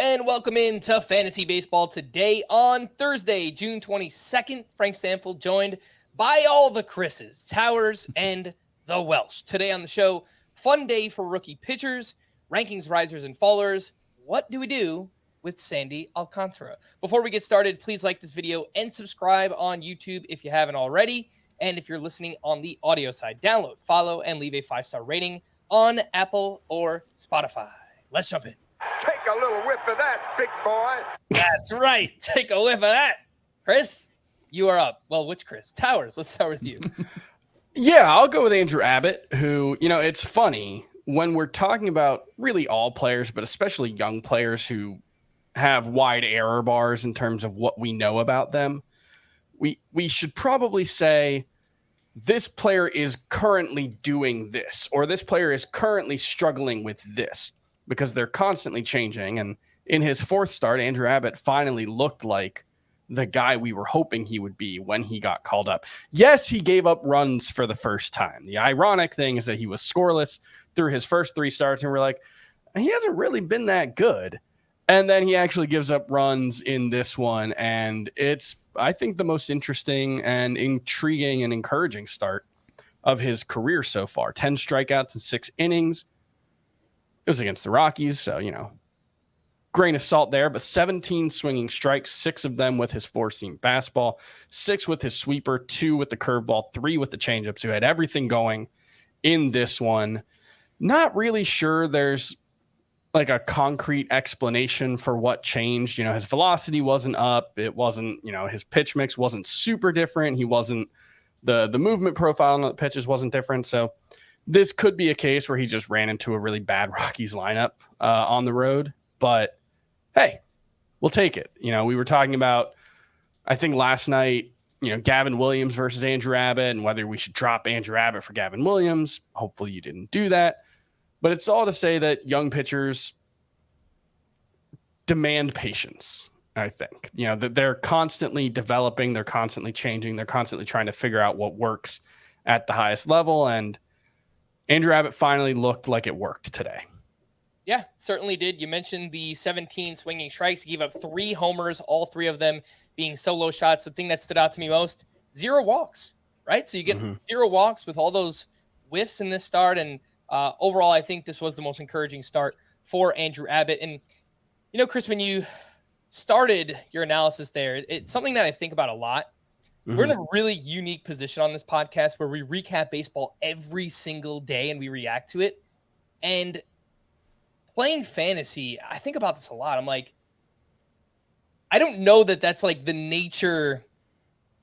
and welcome into Fantasy Baseball today on Thursday, June 22nd. Frank Stampfl joined by all the Chris's, Towers and the Welsh. Today on the show, fun day for rookie pitchers, rankings risers and fallers. What do we do with Sandy Alcantara? Before we get started, please like this video and subscribe on YouTube if you haven't already. And if you're listening on the audio side, download, follow, and leave a 5-star rating on Apple or Spotify. Let's jump in. Take a little whiff of that, big boy. That's right. Take a whiff of that. Chris, you are up. Well, which Chris? Towers, let's start with you. Yeah, I'll go with Andrew Abbott, who, it's funny when we're talking about really all players, but especially young players who have wide error bars in terms of what we know about them. We should probably say this player is currently doing this, or this player is currently struggling with this, because they're constantly changing. And in his fourth start, Andrew Abbott finally looked like the guy we were hoping he would be when he got called up. Yes, he gave up runs for the first time. The ironic thing is that he was scoreless through his first three starts, and we're like, he hasn't really been that good. And then he actually gives up runs in this one, and it's, I think, the most interesting and intriguing and encouraging start of his career so far. 10 strikeouts in 6 innings. It was against the Rockies, so, grain of salt there, but 17 swinging strikes, 6 of them with his four-seam fastball, 6 with his sweeper, 2 with the curveball, 3 with the changeup. So he had everything going in this one. Not really sure there's like a concrete explanation for what changed. His velocity wasn't up. It wasn't, his pitch mix wasn't super different. He wasn't, the movement profile on the pitches wasn't different. So this could be a case where he just ran into a really bad Rockies lineup on the road. But hey, we'll take it. We were talking about, I think last night, Gavin Williams versus Andrew Abbott and whether we should drop Andrew Abbott for Gavin Williams. Hopefully you didn't do that. But it's all to say that young pitchers demand patience, I think. That they're constantly developing, they're constantly changing, they're constantly trying to figure out what works at the highest level. And Andrew Abbott finally looked like it worked today. Yeah, certainly did. You mentioned the 17 swinging strikes. He gave up 3 homers, all 3 of them being solo shots. The thing that stood out to me most, 0 walks, right? So you get 0 walks with all those whiffs in this start. And overall, I think this was the most encouraging start for Andrew Abbott. And, Chris, when you started your analysis there, it's something that I think about a lot. We're in a really unique position on this podcast where we recap baseball every single day and we react to it. And playing fantasy, I think about this a lot. I'm like, I don't know that that's like the nature.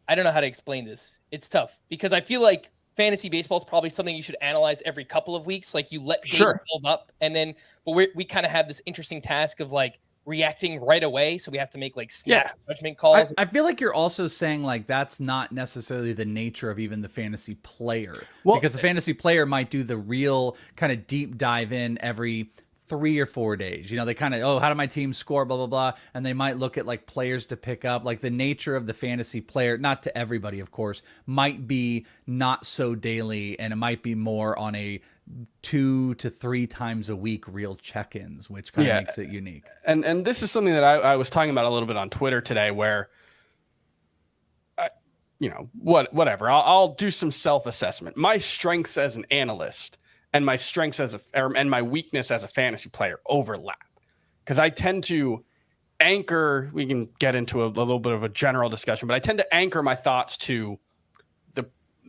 I don't know how to explain this. It's tough because I feel like fantasy baseball is probably something you should analyze every couple of weeks. Like you let data build up and then, but we kind of have this interesting task of like reacting right away. So we have to make like snap judgment calls. I feel like you're also saying like that's not necessarily the nature of even the fantasy player. Because the fantasy player might do the real kind of deep dive in every 3 or 4 days. They kind of, how did my team score, blah, blah, blah. And they might look at like players to pick up. Like the nature of the fantasy player, not to everybody, of course, might be not so daily. And it might be more on a 2 to 3 times a week real check-ins, which kind of makes it unique. And this is something that I was talking about a little bit on Twitter today where, whatever. I'll do some self-assessment. My strengths as an analyst and my strengths and my weakness as a fantasy player overlap, because I tend to anchor. We can get into a little bit of a general discussion, but I tend to anchor my thoughts to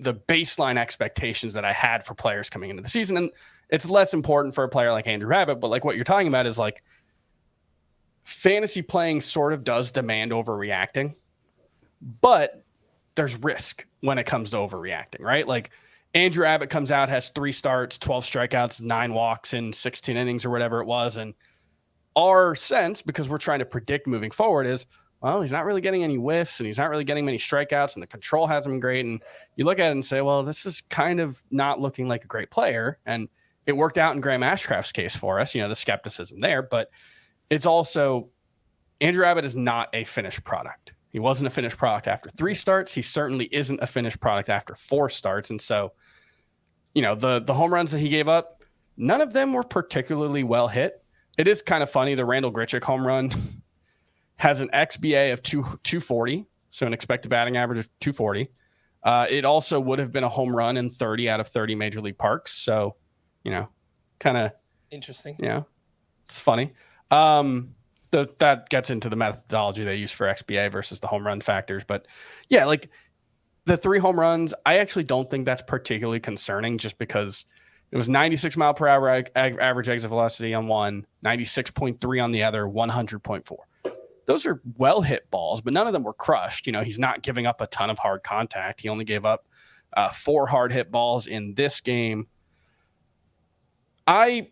the baseline expectations that I had for players coming into the season. And it's less important for a player like Andrew Abbott, but like what you're talking about is like fantasy playing sort of does demand overreacting, but there's risk when it comes to overreacting, right? Like Andrew Abbott comes out, has 3 starts, 12 strikeouts, 9 walks in 16 innings or whatever it was. And our sense, because we're trying to predict moving forward, is, well, he's not really getting any whiffs and he's not really getting many strikeouts and the control hasn't been great. And you look at it and say, well, this is kind of not looking like a great player. And it worked out in Graham Ashcraft's case for us, the skepticism there. But it's also, Andrew Abbott is not a finished product. He wasn't a finished product after 3 starts. He certainly isn't a finished product after 4 starts. And so, the home runs that he gave up, none of them were particularly well hit. it is kind of funny. The Randall Grichuk home run has an XBA of 240, so an expected batting average of 240. It also would have been a home run in 30 out of 30 major league parks. So, kind of interesting. Yeah, it's funny. That gets into the methodology they use for XBA versus the home run factors. But yeah, like the 3 home runs, I actually don't think that's particularly concerning, just because it was 96 mile per hour average exit velocity on one, 96.3 on the other, 100.4. Those are well hit balls, but none of them were crushed. He's not giving up a ton of hard contact. He only gave up 4 hard hit balls in this game. I'm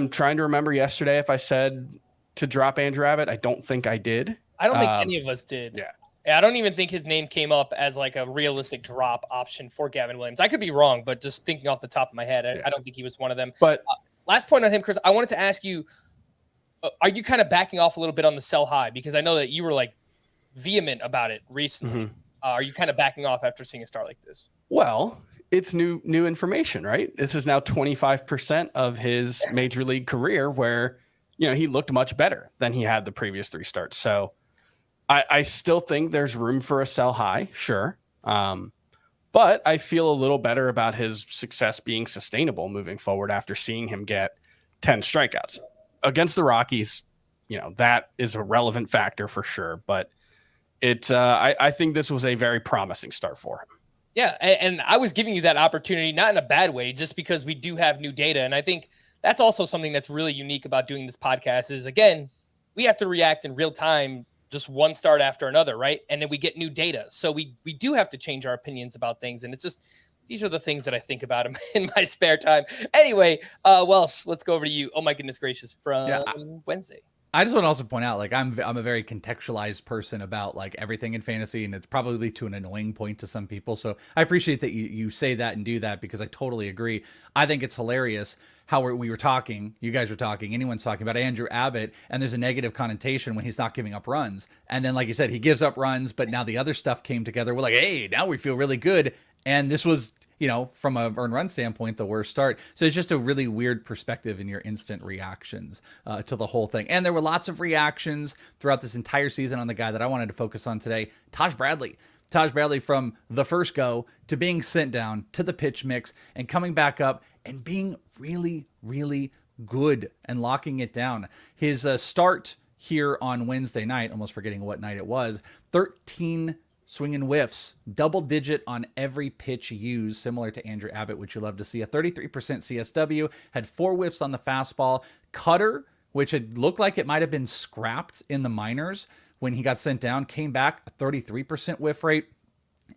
trying to remember yesterday if I said to drop Andrew Abbott. I don't think I did. I don't think any of us did. Yeah. I don't even think his name came up as like a realistic drop option for Gavin Williams. I could be wrong, but just thinking off the top of my head, I don't think he was one of them. But last point on him, Chris, I wanted to ask you, are you kind of backing off a little bit on the sell high? Because I know that you were like vehement about it recently. Mm-hmm. Are you kind of backing off after seeing a start like this? Well, it's new information, right? This is now 25% of his major league career where, he looked much better than he had the previous 3 starts. So I still think there's room for a sell high, sure. But I feel a little better about his success being sustainable moving forward after seeing him get 10 strikeouts. Against the Rockies, that is a relevant factor for sure. But I think this was a very promising start for him. Yeah, and I was giving you that opportunity, not in a bad way, just because we do have new data. And I think that's also something that's really unique about doing this podcast is, again, we have to react in real time, just one start after another, right? And then we get new data. So we do have to change our opinions about things. And it's just, these are the things that I think about in my spare time. Anyway, Welsh, let's go over to you. Oh my goodness gracious, from Wednesday. I just want to also point out, like, I'm a very contextualized person about like everything in fantasy, and it's probably to an annoying point to some people. So I appreciate that you say that and do that, because I totally agree. I think it's hilarious how we were talking, you guys were talking, anyone's talking about Andrew Abbott, and there's a negative connotation when he's not giving up runs. And then, like you said, he gives up runs, but now the other stuff came together. We're like, hey, now we feel really good. And this was, from a earned run standpoint, the worst start. So it's just a really weird perspective in your instant reactions to the whole thing. And there were lots of reactions throughout this entire season on the guy that I wanted to focus on today, Taj Bradley. Taj Bradley, from the first go to being sent down to the pitch mix and coming back up and being really, really good and locking it down. His start here on Wednesday night, almost forgetting what night it was, 13 swinging whiffs, double digit on every pitch used, similar to Andrew Abbott, which you love to see. A 33% CSW, had 4 whiffs on the fastball. Cutter, which had looked like it might have been scrapped in the minors when he got sent down, came back, a 33% whiff rate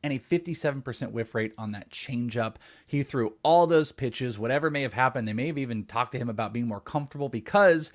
and a 57% whiff rate on that changeup. He threw all those pitches. Whatever may have happened, they may have even talked to him about being more comfortable, because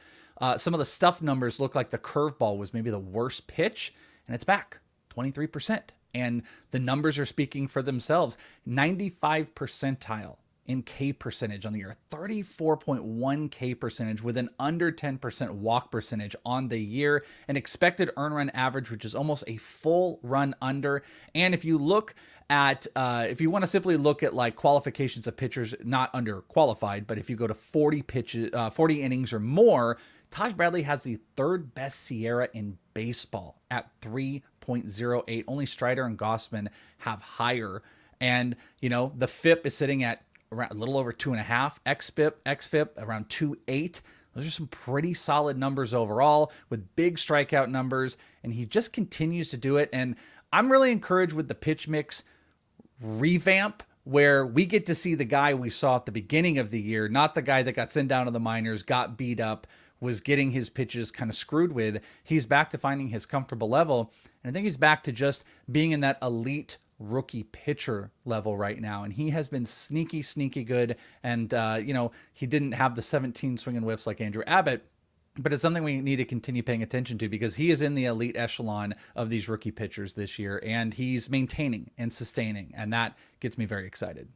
some of the stuff numbers look like the curveball was maybe the worst pitch, and it's back 23%. And the numbers are speaking for themselves. 95 percentile in K percentage on the year, 34.1 K percentage with an under 10% walk percentage on the year, an expected earn run average, which is almost a full run under. And if you look at, if you want to simply look at like qualifications of pitchers, not under qualified, but if you go to 40 pitches, 40 innings or more, Taj Bradley has the 3rd best Sierra in baseball at 3.08. Only Strider and Gossman have higher. And, the FIP is sitting at around a little over 2.5, xFIP around 2.8. Those are some pretty solid numbers overall with big strikeout numbers, and he just continues to do it. And I'm really encouraged with the pitch mix revamp, where we get to see the guy we saw at the beginning of the year, not the guy that got sent down to the minors, got beat up, was getting his pitches kind of screwed with. He's back to finding his comfortable level, and I think he's back to just being in that elite rookie pitcher level right now. And he has been sneaky good. And, he didn't have the 17 swinging whiffs like Andrew Abbott, but it's something we need to continue paying attention to, because he is in the elite echelon of these rookie pitchers this year, and he's maintaining and sustaining. And that gets me very excited.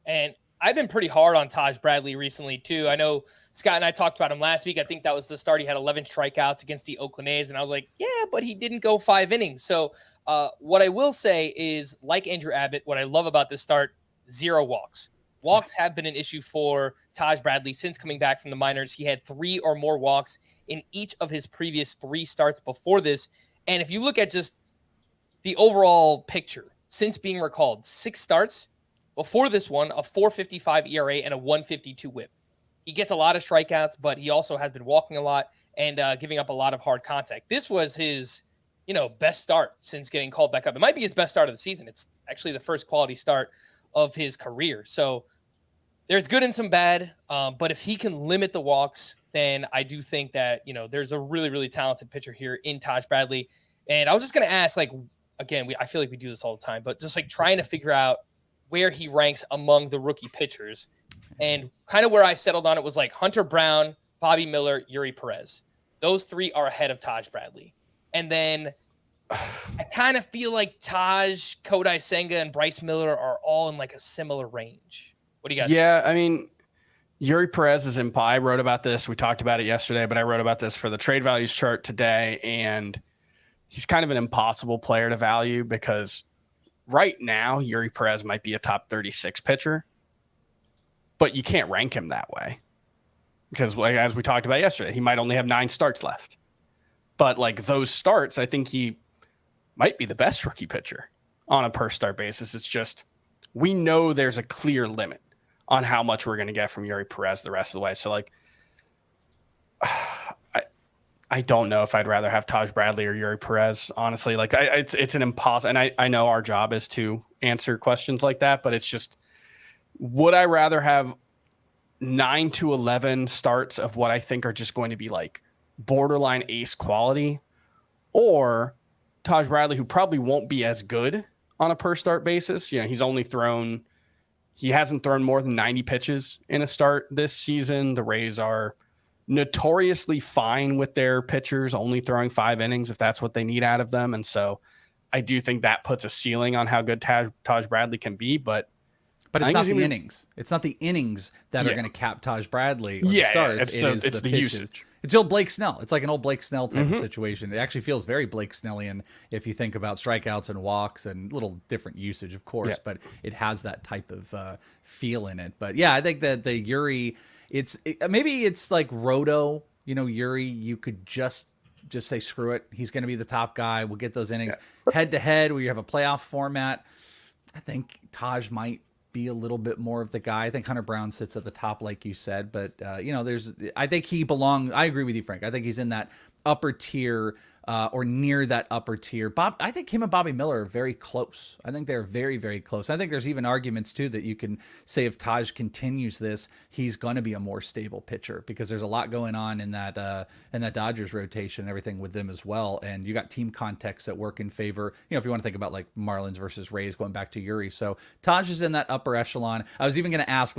And I've been pretty hard on Taj Bradley recently too. I know Scott and I talked about him last week. I think that was the start. He had 11 strikeouts against the Oakland A's, and I was like, yeah, but he didn't go 5 innings. So what I will say is, like Andrew Abbott, what I love about this start, 0 walks. Walks have been an issue for Taj Bradley since coming back from the minors. He had 3 or more walks in each of his previous 3 starts before this. And if you look at just the overall picture since being recalled, 6 starts. Before this one, a 4.55 ERA and a 1.52 WHIP. He gets a lot of strikeouts, but he also has been walking a lot and giving up a lot of hard contact. This was his, best start since getting called back up. It might be his best start of the season. It's actually the first quality start of his career. So there's good and some bad. But if he can limit the walks, then I do think that, there's a really, really talented pitcher here in Taj Bradley. And I was just going to ask, again, I feel like we do this all the time, but just trying to figure out where he ranks among the rookie pitchers. And kind of where I settled on it was Hunter Brown, Bobby Miller, Yuri Perez. Those 3 are ahead of Taj Bradley. And then I kind of feel like Taj, Kodai Senga, and Bryce Miller are all in a similar range. What do you guys think? I mean, Yuri Perez is in. I wrote about this. We talked about it yesterday, but I wrote about this for the trade values chart today. And he's kind of an impossible player to value because right now, Yuri Perez might be a top 36 pitcher, but you can't rank him that way because, as we talked about yesterday, he might only have 9 starts left. But those starts, I think he might be the best rookie pitcher on a per start basis. It's just we know there's a clear limit on how much we're going to get from Yuri Perez the rest of the way. So I don't know if I'd rather have Taj Bradley or Yuri Perez, honestly. It's an impossible. And I know our job is to answer questions like that, but it's just, would I rather have 9 to 11 starts of what I think are just going to be borderline ace quality, or Taj Bradley, who probably won't be as good on a per start basis? He hasn't thrown more than 90 pitches in a start this season. The Rays are notoriously fine with their pitchers only throwing 5 innings if that's what they need out of them. And so I do think that puts a ceiling on how good Taj Bradley can be, but it's not the innings. It's not the innings that are going to cap Taj Bradley. Or the starts. It's the usage. It's the old Blake Snell. It's like an old Blake Snell type of situation. It actually feels very Blake Snellian if you think about strikeouts and walks and little different usage, of course, but it has that type of feel in it. But I think that the Yuri, maybe it's like Rodo, Yuri, you could just say, screw it. He's going to be the top guy. We'll get those innings head to head where you have a playoff format. I think Taj might be a little bit more of the guy. I think Hunter Brown sits at the top, like you said, but I think he belongs. I agree with you, Frank. I think he's in that upper tier or near that upper tier. I think him and Bobby Miller are very close. I think they're very, very close. I think there's even arguments too that you can say if Taj continues this, he's going to be a more stable pitcher because there's a lot going on in that Dodgers rotation and everything with them as well. And you got team context that work in favor. If you want to think about Marlins versus Rays, going back to Yuri. So Taj is in that upper echelon. I was even going to ask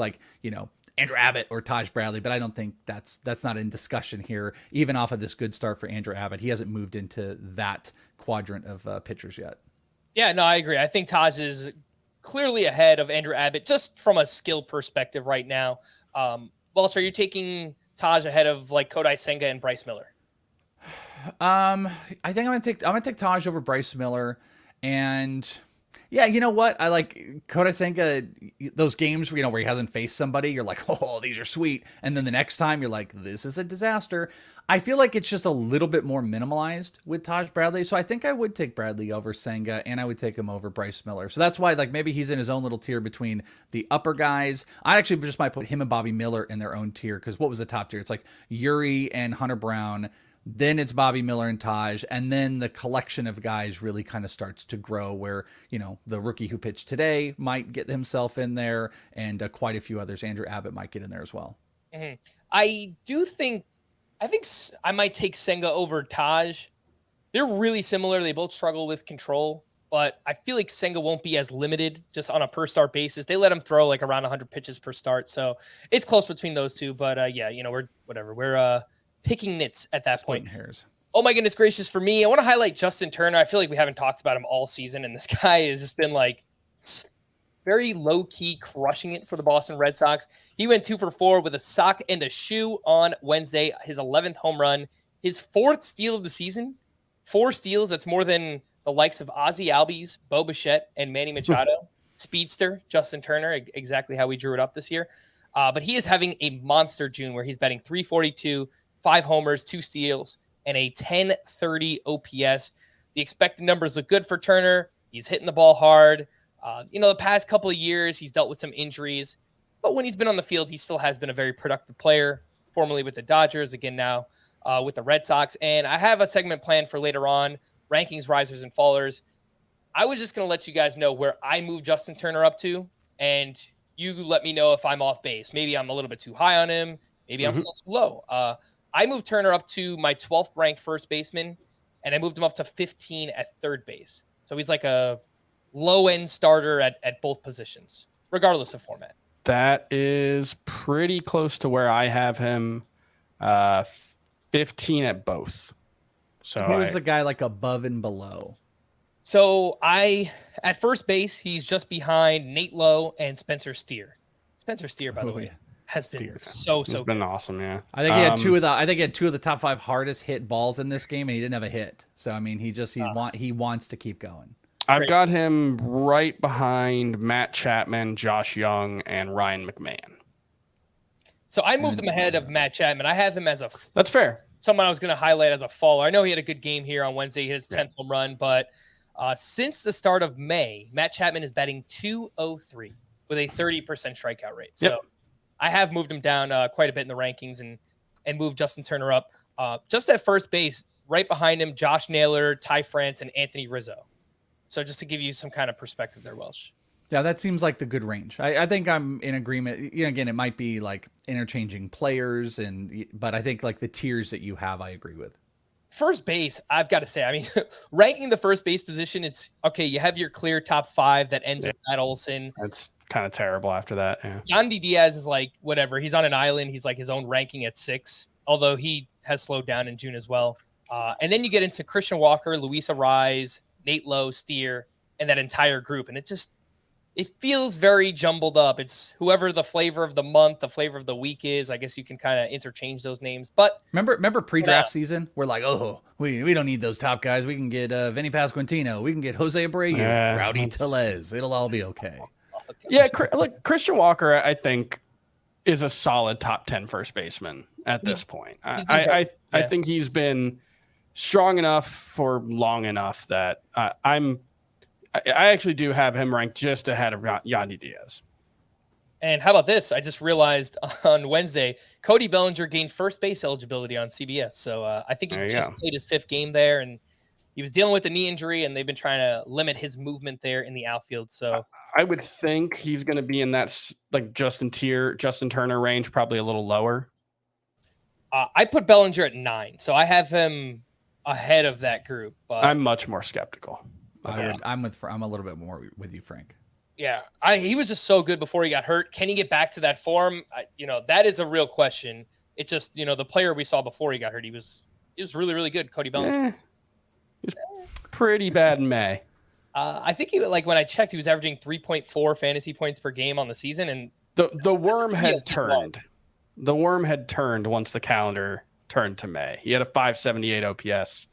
Andrew Abbott or Taj Bradley, but I don't think that's not in discussion here. Even off of this good start for Andrew Abbott, he hasn't moved into that quadrant of pitchers yet. Yeah, no, I agree. I think Taj is clearly ahead of Andrew Abbott just from a skill perspective right now. Welch, are you taking Taj ahead of Kodai Senga and Bryce Miller? I think I'm gonna take Taj over Bryce Miller, and yeah, you know what? I like Kodai Senga, those games where he hasn't faced somebody, you're like, oh, these are sweet. And then the next time you're like, this is a disaster. I feel like it's just a little bit more minimalized with Taj Bradley. So I think I would take Bradley over Senga, and I would take him over Bryce Miller. So that's why maybe he's in his own little tier between the upper guys. I actually just might put him and Bobby Miller in their own tier, because what was the top tier? It's Yuri and Hunter Brown. Then it's Bobby Miller and Taj, and then the collection of guys really kind of starts to grow where, the rookie who pitched today might get himself in there, and quite a few others. Andrew Abbott might get in there as well. Mm-hmm. I think I might take Senga over Taj. They're really similar. They both struggle with control, but I feel like Senga won't be as limited just on a per start basis. They let him throw around 100 pitches per start. So it's close between those two, but we're picking nits at that point. Hairs. Oh my goodness gracious. For me, I want to highlight Justin Turner. I feel like we haven't talked about him all season, and this guy has just been very low key crushing it for the Boston Red Sox. He went 2 for 4 with a sock and a shoe on Wednesday, his 11th home run, his 4th steal of the season. 4 steals. That's more than the likes of Ozzie Albies, Bo Bichette, and Manny Machado. speedster, Justin Turner, exactly how we drew it up this year. But he is having a monster June where he's batting 342, 5 homers, 2 steals, and a 1030 OPS. The expected numbers look good for Turner. He's hitting the ball hard. The past couple of years, he's dealt with some injuries. But when he's been on the field, he still has been a very productive player, formerly with the Dodgers, again now with the Red Sox. And I have a segment planned for later on, rankings, risers, and fallers. I was just going to let you guys know where I moved Justin Turner up to, and you let me know if I'm off base. Maybe I'm a little bit too high on him. Maybe I'm still too low. I moved Turner up to my 12th ranked first baseman, and I moved him up to 15 at third base. So he's like a low-end starter at both positions, regardless of format. That is pretty close to where I have him, 15 at both. So who's the guy like above and below? So at first base, he's just behind Nate Lowe and Spencer Steer. Spencer Steer, by the way, has been so It's been awesome, yeah. I think he had two of the top 5 hardest hit balls in this game, and he didn't have a hit. So I mean, he wants to keep going. I've got him right behind Matt Chapman, Josh Young, and Ryan McMahon. So I moved him ahead of Matt Chapman. I have him as that's fair. Someone I was going to highlight as a faller. I know he had a good game here on Wednesday. He hit his 10th home run, but since the start of May, Matt Chapman is batting .203 with a 30% strikeout rate. So I have moved him down quite a bit in the rankings and moved Justin Turner up. Just at first base, right behind him, Josh Naylor, Ty France, and Anthony Rizzo. So just to give you some kind of perspective there, Welsh. Yeah, that seems like the good range. I think I'm in agreement. Again, it might be like interchanging players, but I think like the tiers that you have, I agree with. First base, I've got to say, I mean, ranking the first base position, it's okay. You have your clear top 5 that ends with Matt Olson. That's kind of terrible after that. Yeah. Yandy Diaz is like, whatever. He's on an island. He's like his own ranking at 6, although he has slowed down in June as well. And then you get into Christian Walker, Luis Arraez, Nate Lowe, Steer, and that entire group. And it feels very jumbled up. It's whoever the flavor of the month, the flavor of the week is. I guess you can kind of interchange those names. But remember pre-draft season? We're like, oh, we don't need those top guys. We can get Vinny Pasquantino. We can get Jose Abreu, Rowdy Tellez. It'll all be okay. Yeah, look, Christian Walker, I think, is a solid top 10 first baseman at this point. I think he's been strong enough for long enough that I actually do have him ranked just ahead of Yandy Diaz. And how about this? I just realized on Wednesday, Cody Bellinger gained first base eligibility on CBS. So I think he just played his 5th game there, and he was dealing with a knee injury, and they've been trying to limit his movement there in the outfield. So I would think he's going to be in that like Justin Turner range, probably a little lower. I put Bellinger at 9, so I have him ahead of that group. But I'm much more skeptical. I'm a little bit more with you, Frank. Yeah, he was just so good before he got hurt. Can he get back to that form? That is a real question. It just, the player we saw before he got hurt, he was really, really good. Cody Bellinger. He was pretty bad in May. I think when I checked, he was averaging 3.4 fantasy points per game on the season, and the worm had turned. The worm had turned once the calendar turned to May. He had a 578 OPS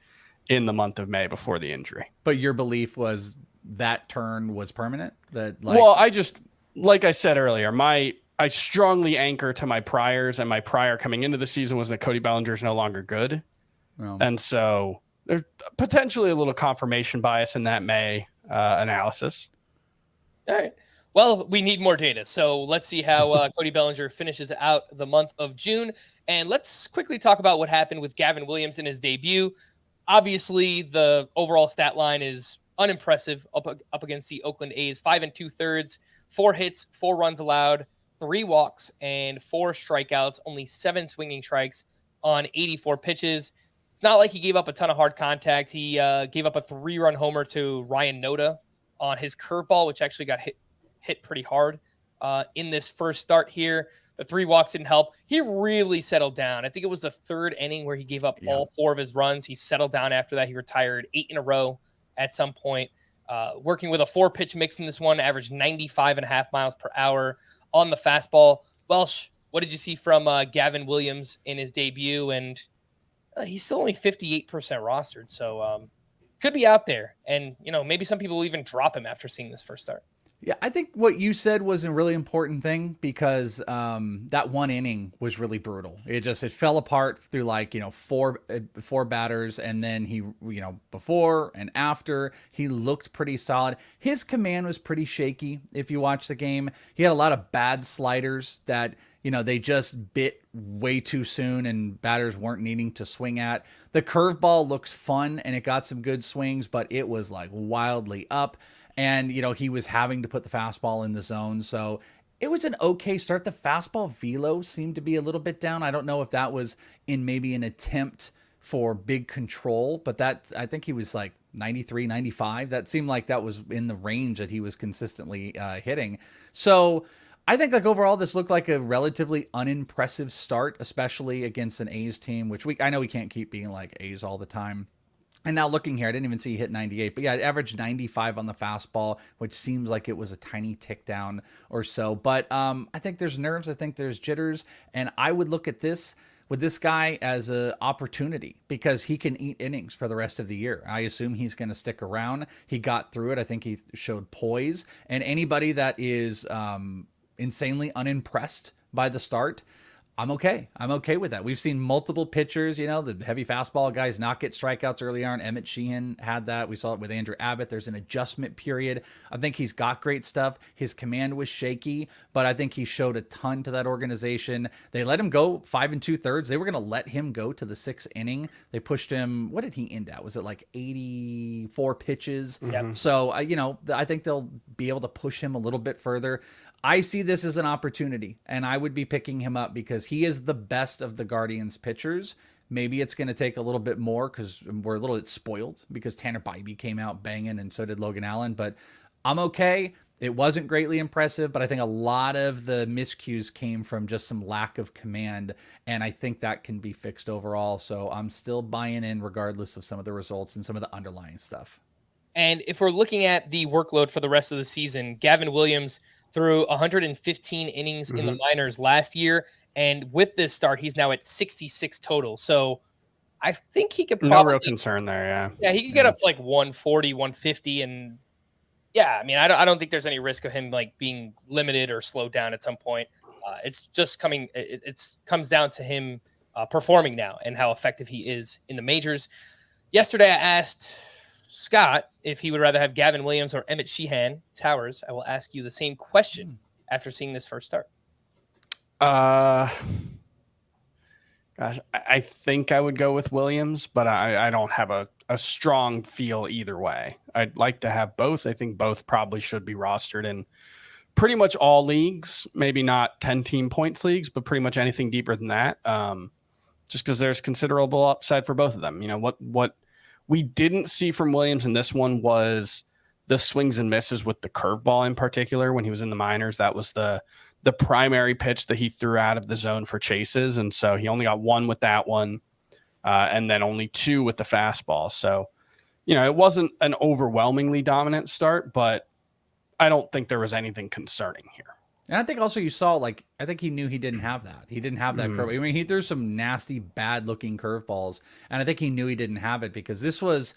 in the month of May before the injury. But your belief was that turn was permanent? Well, I just, like I said earlier, I strongly anchor to my priors, and my prior coming into the season was that Cody Bellinger is no longer good. Oh. And so there's potentially a little confirmation bias in that May analysis. All right. Well, we need more data. So let's see how Cody Bellinger finishes out the month of June. And let's quickly talk about what happened with Gavin Williams in his debut. Obviously, the overall stat line is unimpressive up against the Oakland A's. 5 2/3, 4 hits, 4 runs allowed, 3 walks, and 4 strikeouts. Only 7 swinging strikes on 84 pitches. It's not like he gave up a ton of hard contact. He gave up a 3-run homer to Ryan Noda on his curveball, which actually got hit pretty hard in this first start here. The 3 walks didn't help. He really settled down. I think it was the 3rd inning where he gave up all 4 of his runs. He settled down after that. He retired 8 in a row at some point. Working with a 4-pitch mix in this one, averaged 95.5 miles per hour on the fastball. Welsh, what did you see from Gavin Williams in his debut? And he's still only 58% rostered, so could be out there. And, maybe some people will even drop him after seeing this first start. Yeah, I think what you said was a really important thing because that one inning was really brutal. It fell apart through like, four batters, and then he, before and after, he looked pretty solid. His command was pretty shaky if you watch the game. He had a lot of bad sliders that, they just bit way too soon and batters weren't needing to swing at. The curveball looks fun and it got some good swings, but it was like wildly up. And, he was having to put the fastball in the zone. So it was an okay start. The fastball velo seemed to be a little bit down. I don't know if that was in maybe an attempt for big control, but I think he was like 93, 95. That seemed like that was in the range that he was consistently hitting. So I think like overall, this looked like a relatively unimpressive start, especially against an A's team, which I know we can't keep being like A's all the time. And now looking here, I didn't even see he hit 98, but yeah, it averaged 95 on the fastball, which seems like it was a tiny tick down or so. But I think there's nerves. I think there's jitters. And I would look at this with this guy as an opportunity because he can eat innings for the rest of the year. I assume he's going to stick around. He got through it. I think he showed poise. And anybody that is insanely unimpressed by the start, I'm okay. I'm okay with that. We've seen multiple pitchers, the heavy fastball guys not get strikeouts early on. Emmett Sheehan had that. We saw it with Andrew Abbott. There's an adjustment period. I think he's got great stuff. His command was shaky, but I think he showed a ton to that organization. They let him go 5 2/3. They were going to let him go to the 6th inning. They pushed him. What did he end at? Was it like 84 pitches? Mm-hmm. So, I think they'll be able to push him a little bit further. I see this as an opportunity, and I would be picking him up because he is the best of the Guardians pitchers. Maybe it's going to take a little bit more because we're a little bit spoiled because Tanner Bybee came out banging and so did Logan Allen, but I'm okay. It wasn't greatly impressive, but I think a lot of the miscues came from just some lack of command, and I think that can be fixed overall. So I'm still buying in regardless of some of the results and some of the underlying stuff. And if we're looking at the workload for the rest of the season, Gavin Williams threw 115 innings in the minors last year. And with this start, he's now at 66 total. So I think he could probably... No real concern there, yeah. Yeah, he could get up to like 140, 150. And yeah, I mean, I don't think there's any risk of him like being limited or slowed down at some point. It's just comes down to him performing now and how effective he is in the majors. Yesterday, I asked Scott if he would rather have Gavin Williams or Emmett Sheehan. Towers, I will ask you the same question after seeing this first start. Gosh, I think I would go with Williams, but I don't have a strong feel either way. I'd like to have both. I think both probably should be rostered in pretty much all leagues, maybe not 10-team points leagues, but pretty much anything deeper than that. Just because there's considerable upside for both of them. What we didn't see from Williams in this one was the swings and misses with the curveball in particular. When he was in the minors, that was the primary pitch that he threw out of the zone for chases. And so he only got 1 with that one and then only 2 with the fastball. So, it wasn't an overwhelmingly dominant start, but I don't think there was anything concerning here. And I think also you saw, I think he knew he didn't have that. He didn't have that curve. I mean, he threw some nasty, bad-looking curveballs, and I think he knew he didn't have it because this was,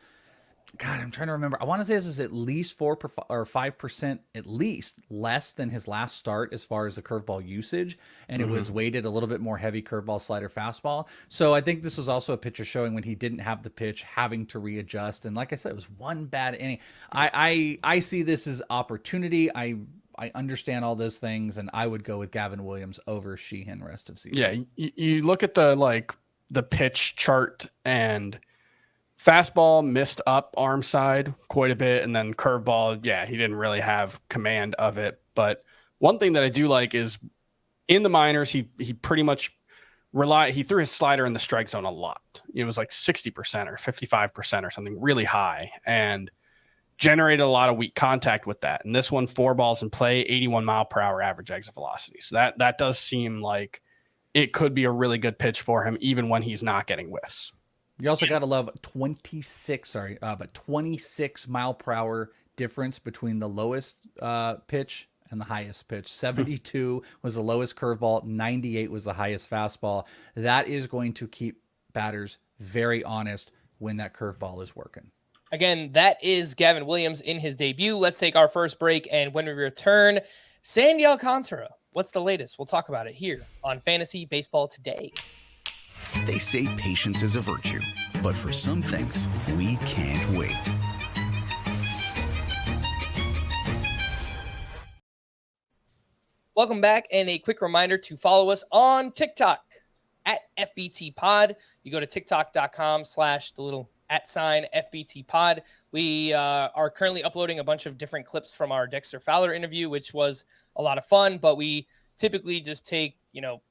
God, I'm trying to remember. I want to say this is at least 4 or 5% at least less than his last start as far as the curveball usage, and it was weighted a little bit more heavy curveball, slider, fastball. So I think this was also a pitcher showing when he didn't have the pitch, having to readjust. And like I said, it was one bad inning. I see this as opportunity. I understand all those things, and I would go with Gavin Williams over Sheehan rest of season. Yeah, you look at the pitch chart, and fastball missed up arm side quite a bit, and then curveball, yeah, he didn't really have command of it. But one thing that I do like is in the minors, he pretty much he threw his slider in the strike zone a lot. It was like 60% or 55% or something really high, and generated a lot of weak contact with that. And this one, 4 balls in play, 81 mile per hour average exit velocity. So that does seem like it could be a really good pitch for him, even when he's not getting whiffs. You also got to love 26 mile per hour difference between the lowest pitch and the highest pitch. 72 was the lowest curveball. 98 was the highest fastball. That is going to keep batters very honest when that curveball is working. Again, that is Gavin Williams in his debut. Let's take our first break, and when we return, Sandy Alcantara. What's the latest? We'll talk about it here on Fantasy Baseball Today. They say patience is a virtue, but for some things, we can't wait. Welcome back, and a quick reminder to follow us on TikTok at FBT Pod. You go to tiktok.com/the little @ FBT Pod. We are currently uploading a bunch of different clips from our Dexter Fowler interview, which was a lot of fun, but we typically just take,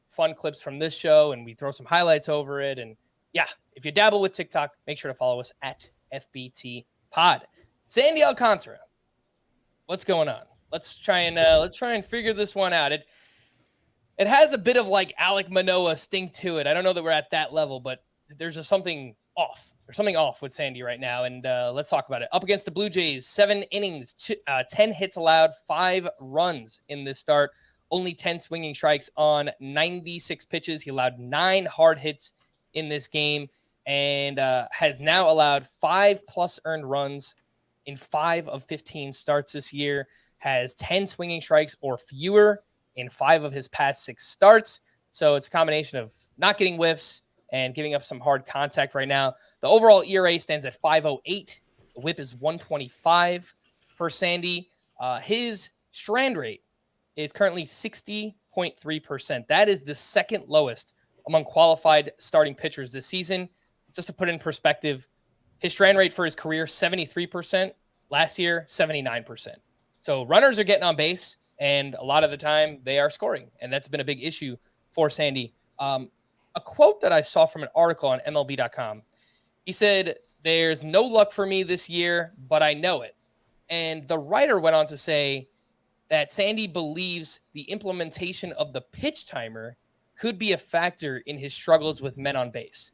fun clips from this show and we throw some highlights over it. And yeah, if you dabble with TikTok, make sure to follow us at FBT Pod. Sandy Alcantara, what's going on? Let's try and figure this one out. It has a bit of like Alek Manoah sting to it. I don't know that we're at that level, but there's just something off. There's something off with Sandy right now, and let's talk about it. Up against the Blue Jays, 7 innings, 10 hits allowed, 5 runs in this start, only 10 swinging strikes on 96 pitches. He allowed 9 hard hits in this game and has now allowed 5+ earned runs in 5 of 15 starts this year, has 10 swinging strikes or fewer in 5 of his past 6 starts. So it's a combination of not getting whiffs and giving up some hard contact right now. The overall ERA stands at 5.08. The whip is 125 for Sandy. His strand rate is currently 60.3%. That is the second lowest among qualified starting pitchers this season. Just to put in perspective, his strand rate for his career, 73%. Last year, 79%. So runners are getting on base, and a lot of the time they are scoring, and that's been a big issue for Sandy. A quote that I saw from an article on MLB.com. He said, "There's no luck for me this year, but I know it." And the writer went on to say that Sandy believes the implementation of the pitch timer could be a factor in his struggles with men on base.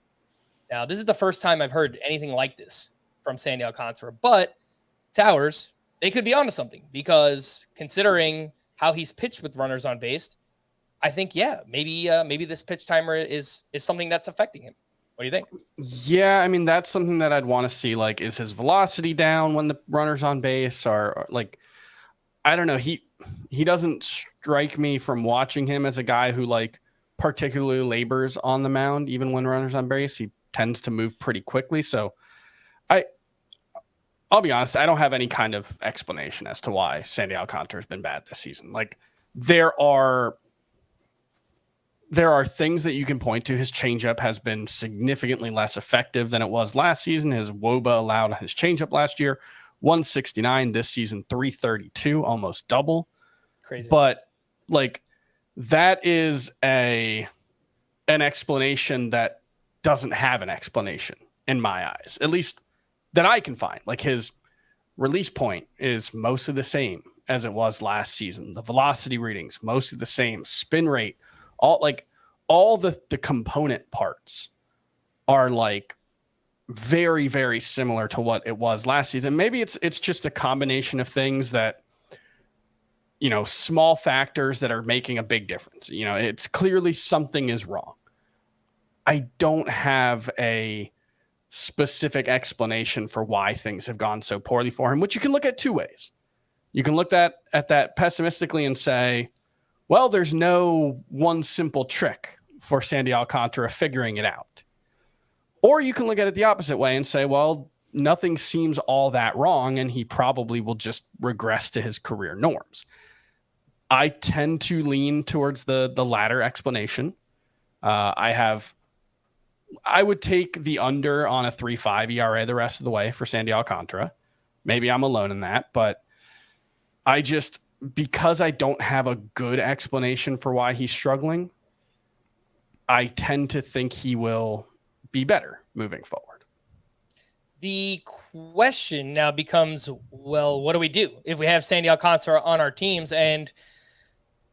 Now, this is the first time I've heard anything like this from Sandy Alcantara, but Towers, they could be onto something, because considering how he's pitched with runners on base, I think, maybe this pitch timer is something that's affecting him. What do you think? Yeah, I mean, that's something that I'd want to see. Like, is his velocity down when the runner's on base? Or like, I don't know. He doesn't strike me from watching him as a guy who like particularly labors on the mound, even when runners on base. He tends to move pretty quickly. So I'll be honest, I don't have any kind of explanation as to why Sandy Alcantara has been bad this season. Like, there are things that you can point to. His changeup has been significantly less effective than it was last season. His WOBA allowed on his changeup last year, 169. This season, 332, almost double. Crazy. But like, that is an explanation that doesn't have an explanation in my eyes, at least that I can find. Like, his release point is mostly the same as it was last season. The velocity readings, mostly the same. Spin rate, all the component parts are like very, very similar to what it was last season. Maybe it's just a combination of things that, small factors that are making a big difference. It's clearly something is wrong. I don't have a specific explanation for why things have gone so poorly for him, which you can look at 2 ways. You can look at that pessimistically and say, well, there's no one simple trick for Sandy Alcantara figuring it out. Or you can look at it the opposite way and say, well, nothing seems all that wrong, and he probably will just regress to his career norms. I tend to lean towards the latter explanation. I would take the under on a 3.5 ERA the rest of the way for Sandy Alcantara. Maybe I'm alone in that, but because I don't have a good explanation for why he's struggling, I tend to think he will be better moving forward. The question now becomes, well, what do we do if we have Sandy Alcantara on our teams? And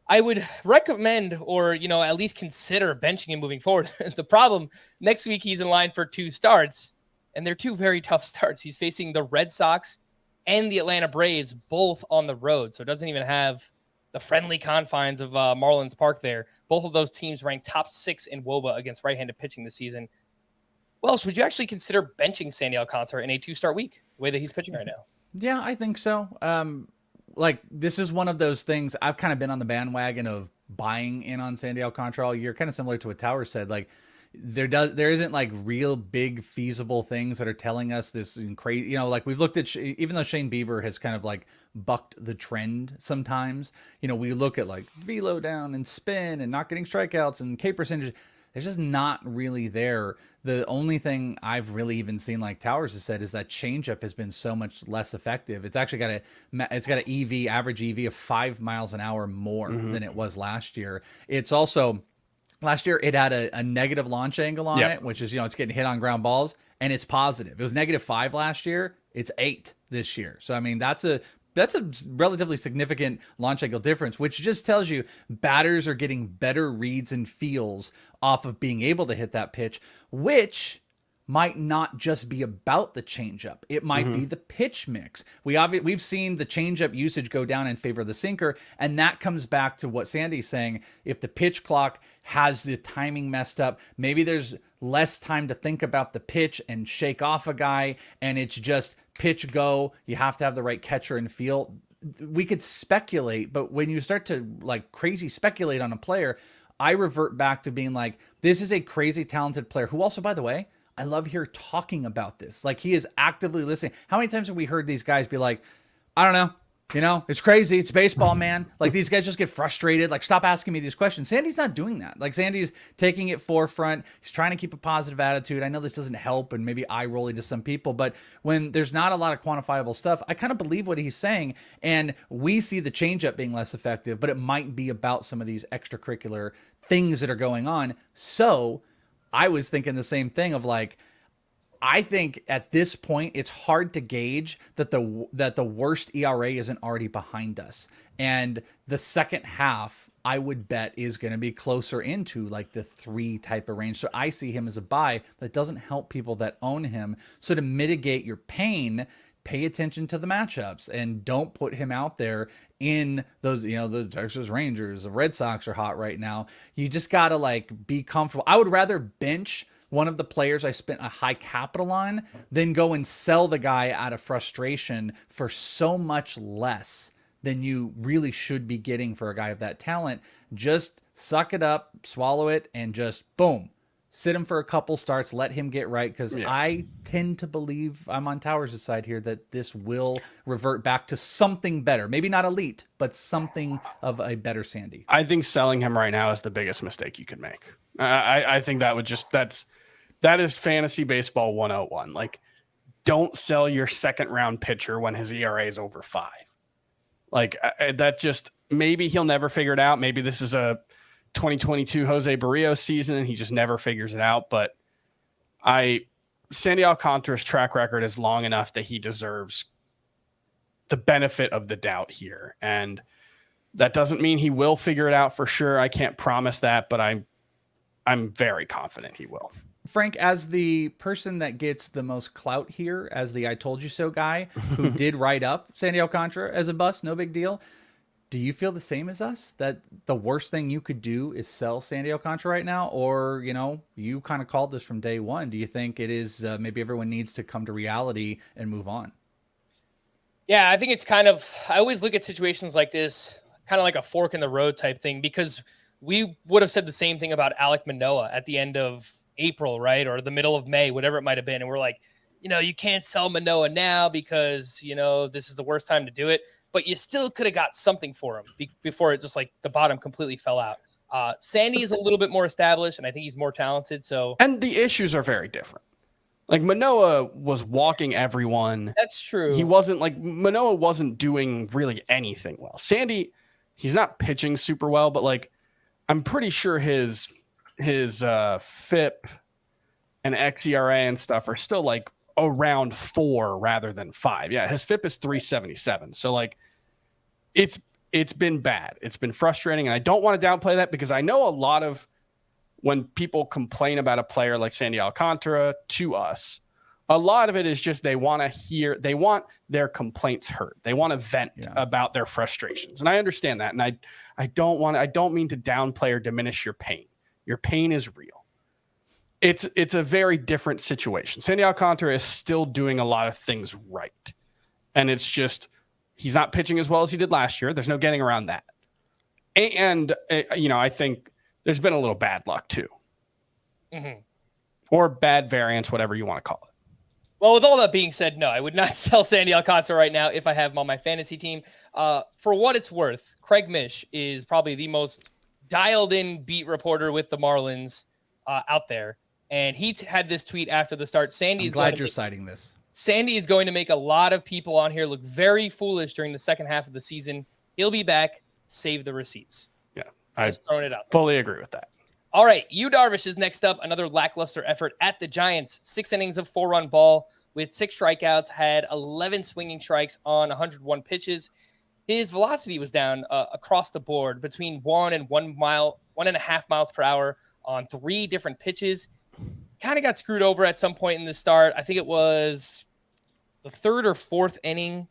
I would recommend, or, at least consider benching him moving forward. The problem, next week he's in line for 2 starts, and they're 2 very tough starts. He's facing the Red Sox and the Atlanta Braves, both on the road. So it doesn't even have the friendly confines of Marlins Park there. Both of those teams ranked top 6 in WOBA against right-handed pitching this season. Welsh, would you actually consider benching Sandy Alcantara in a 2-start week, the way that he's pitching right now? Yeah, I think so. Like, this is one of those things I've kind of been on the bandwagon of buying in on Sandy Alcantara all year, kind of similar to what Towers said. Like, there isn't like real big feasible things that are telling us this crazy, you know, like we've looked at, even though Shane Bieber has kind of like bucked the trend sometimes, you know, we look at like velo down and spin and not getting strikeouts and K percentage. There's just not really there. The only thing I've really even seen, like Towers has said, is that changeup has been so much less effective. It's actually got an EV, average EV of 5 miles an hour more than it was last year. It's also, last year it had a negative launch angle on it, which is, you know, it's getting hit on ground balls, and it's positive. It was -5 last year. It's 8 this year. So, I mean, that's a relatively significant launch angle difference, which just tells you batters are getting better reads and feels off of being able to hit that pitch, which might not just be about the changeup. It might be the pitch mix. We've seen the changeup usage go down in favor of the sinker, and that comes back to what Sandy's saying. If the pitch clock has the timing messed up, maybe there's less time to think about the pitch and shake off a guy, and it's just pitch go. You have to have the right catcher and feel. We could speculate, but when you start to like crazy speculate on a player, I revert back to being like, this is a crazy talented player who also, by the way, I love here talking about this. Like, he is actively listening. How many times have we heard these guys be like, I don't know, you know, it's crazy. It's baseball, man. Like, these guys just get frustrated. Like, stop asking me these questions. Sandy's not doing that. Like, Sandy's taking it forefront. He's trying to keep a positive attitude. I know this doesn't help and maybe eye rolly to some people, but when there's not a lot of quantifiable stuff, I kind of believe what he's saying. And we see the changeup being less effective, but it might be about some of these extracurricular things that are going on. So I was thinking the same thing of like, I think at this point it's hard to gauge that the worst ERA isn't already behind us. And the second half, I would bet, is going to be closer into like the 3 type of range. So I see him as a buy. That doesn't help people that own him. So to mitigate your pain, pay attention to the matchups and don't put him out there in those, you know, the Texas Rangers, the Red Sox are hot right now. You just got to like be comfortable. I would rather bench one of the players I spent a high capital on than go and sell the guy out of frustration for so much less than you really should be getting for a guy of that talent. Just suck it up, swallow it, and just boom. Sit him for a couple starts, let him get right, because I tend to believe, I'm on Towers' side here, that this will revert back to something better. Maybe not elite, but something of a better Sandy. I think selling him right now is the biggest mistake you could make. I think that would just, that is fantasy baseball 101. Like, don't sell your second round pitcher when his ERA is over 5. Like, that just, maybe he'll never figure it out. Maybe this is a 2022 Jose Barrios season and he just never figures it out. But Sandy Alcantara's track record is long enough that he deserves the benefit of the doubt here. And that doesn't mean he will figure it out for sure. I can't promise that, but I'm very confident he will. Frank, as the person that gets the most clout here, as the I told you so guy who did write up Sandy Alcantara as a bust, no big deal. Do you feel the same as us, that the worst thing you could do is sell Sandy Alcantara right now? Or, you know, you kind of called this from day one. Do you think it is maybe everyone needs to come to reality and move on? Yeah, I think it's kind of, I always look at situations like this, kind of like a fork in the road type thing, because we would have said the same thing about Alek Manoah at the end of April, right? Or the middle of May, whatever it might have been. And we're like, you know, you can't sell Manoah now because, you know, this is the worst time to do it. But you still could have got something for him before it just like the bottom completely fell out. Sandy is a little bit more established, and I think he's more talented. So, and the issues are very different. Like, Manoah was walking everyone. That's true. Manoah wasn't doing really anything well. Sandy, he's not pitching super well, but like, I'm pretty sure his FIP and xERA and stuff are still like around 4 rather than 5. Yeah, his FIP is 377. So like, it's been bad. It's been frustrating, and I don't want to downplay that, because I know a lot of when people complain about a player like Sandy Alcantara to us, a lot of it is just they want their complaints heard. They want to vent about their frustrations, and I understand that. And I don't mean to downplay or diminish your pain. Your pain is real. it's a very different situation. Sandy Alcantara is still doing a lot of things right. And it's just, he's not pitching as well as he did last year. There's no getting around that. And, I think there's been a little bad luck too. Mm-hmm. Or bad variance, whatever you want to call it. Well, with all that being said, no, I would not sell Sandy Alcantara right now if I have him on my fantasy team. For what it's worth, Craig Mish is probably the most dialed-in beat reporter with the Marlins out there. And he had this tweet after the start. I'm glad you're citing this. Sandy is going to make a lot of people on here look very foolish during the second half of the season. He'll be back. Save the receipts. Yeah. Just throwing it out. Fully agree with that. All right. Darvish is next up. Another lackluster effort at the Giants. 6 innings of 4-run ball with 6 strikeouts, had 11 swinging strikes on 101 pitches. His velocity was down across the board between 1 and 1.5 miles per hour on 3 different pitches. Kind of got screwed over at some point in the start. I think it was the 3rd or 4th inning.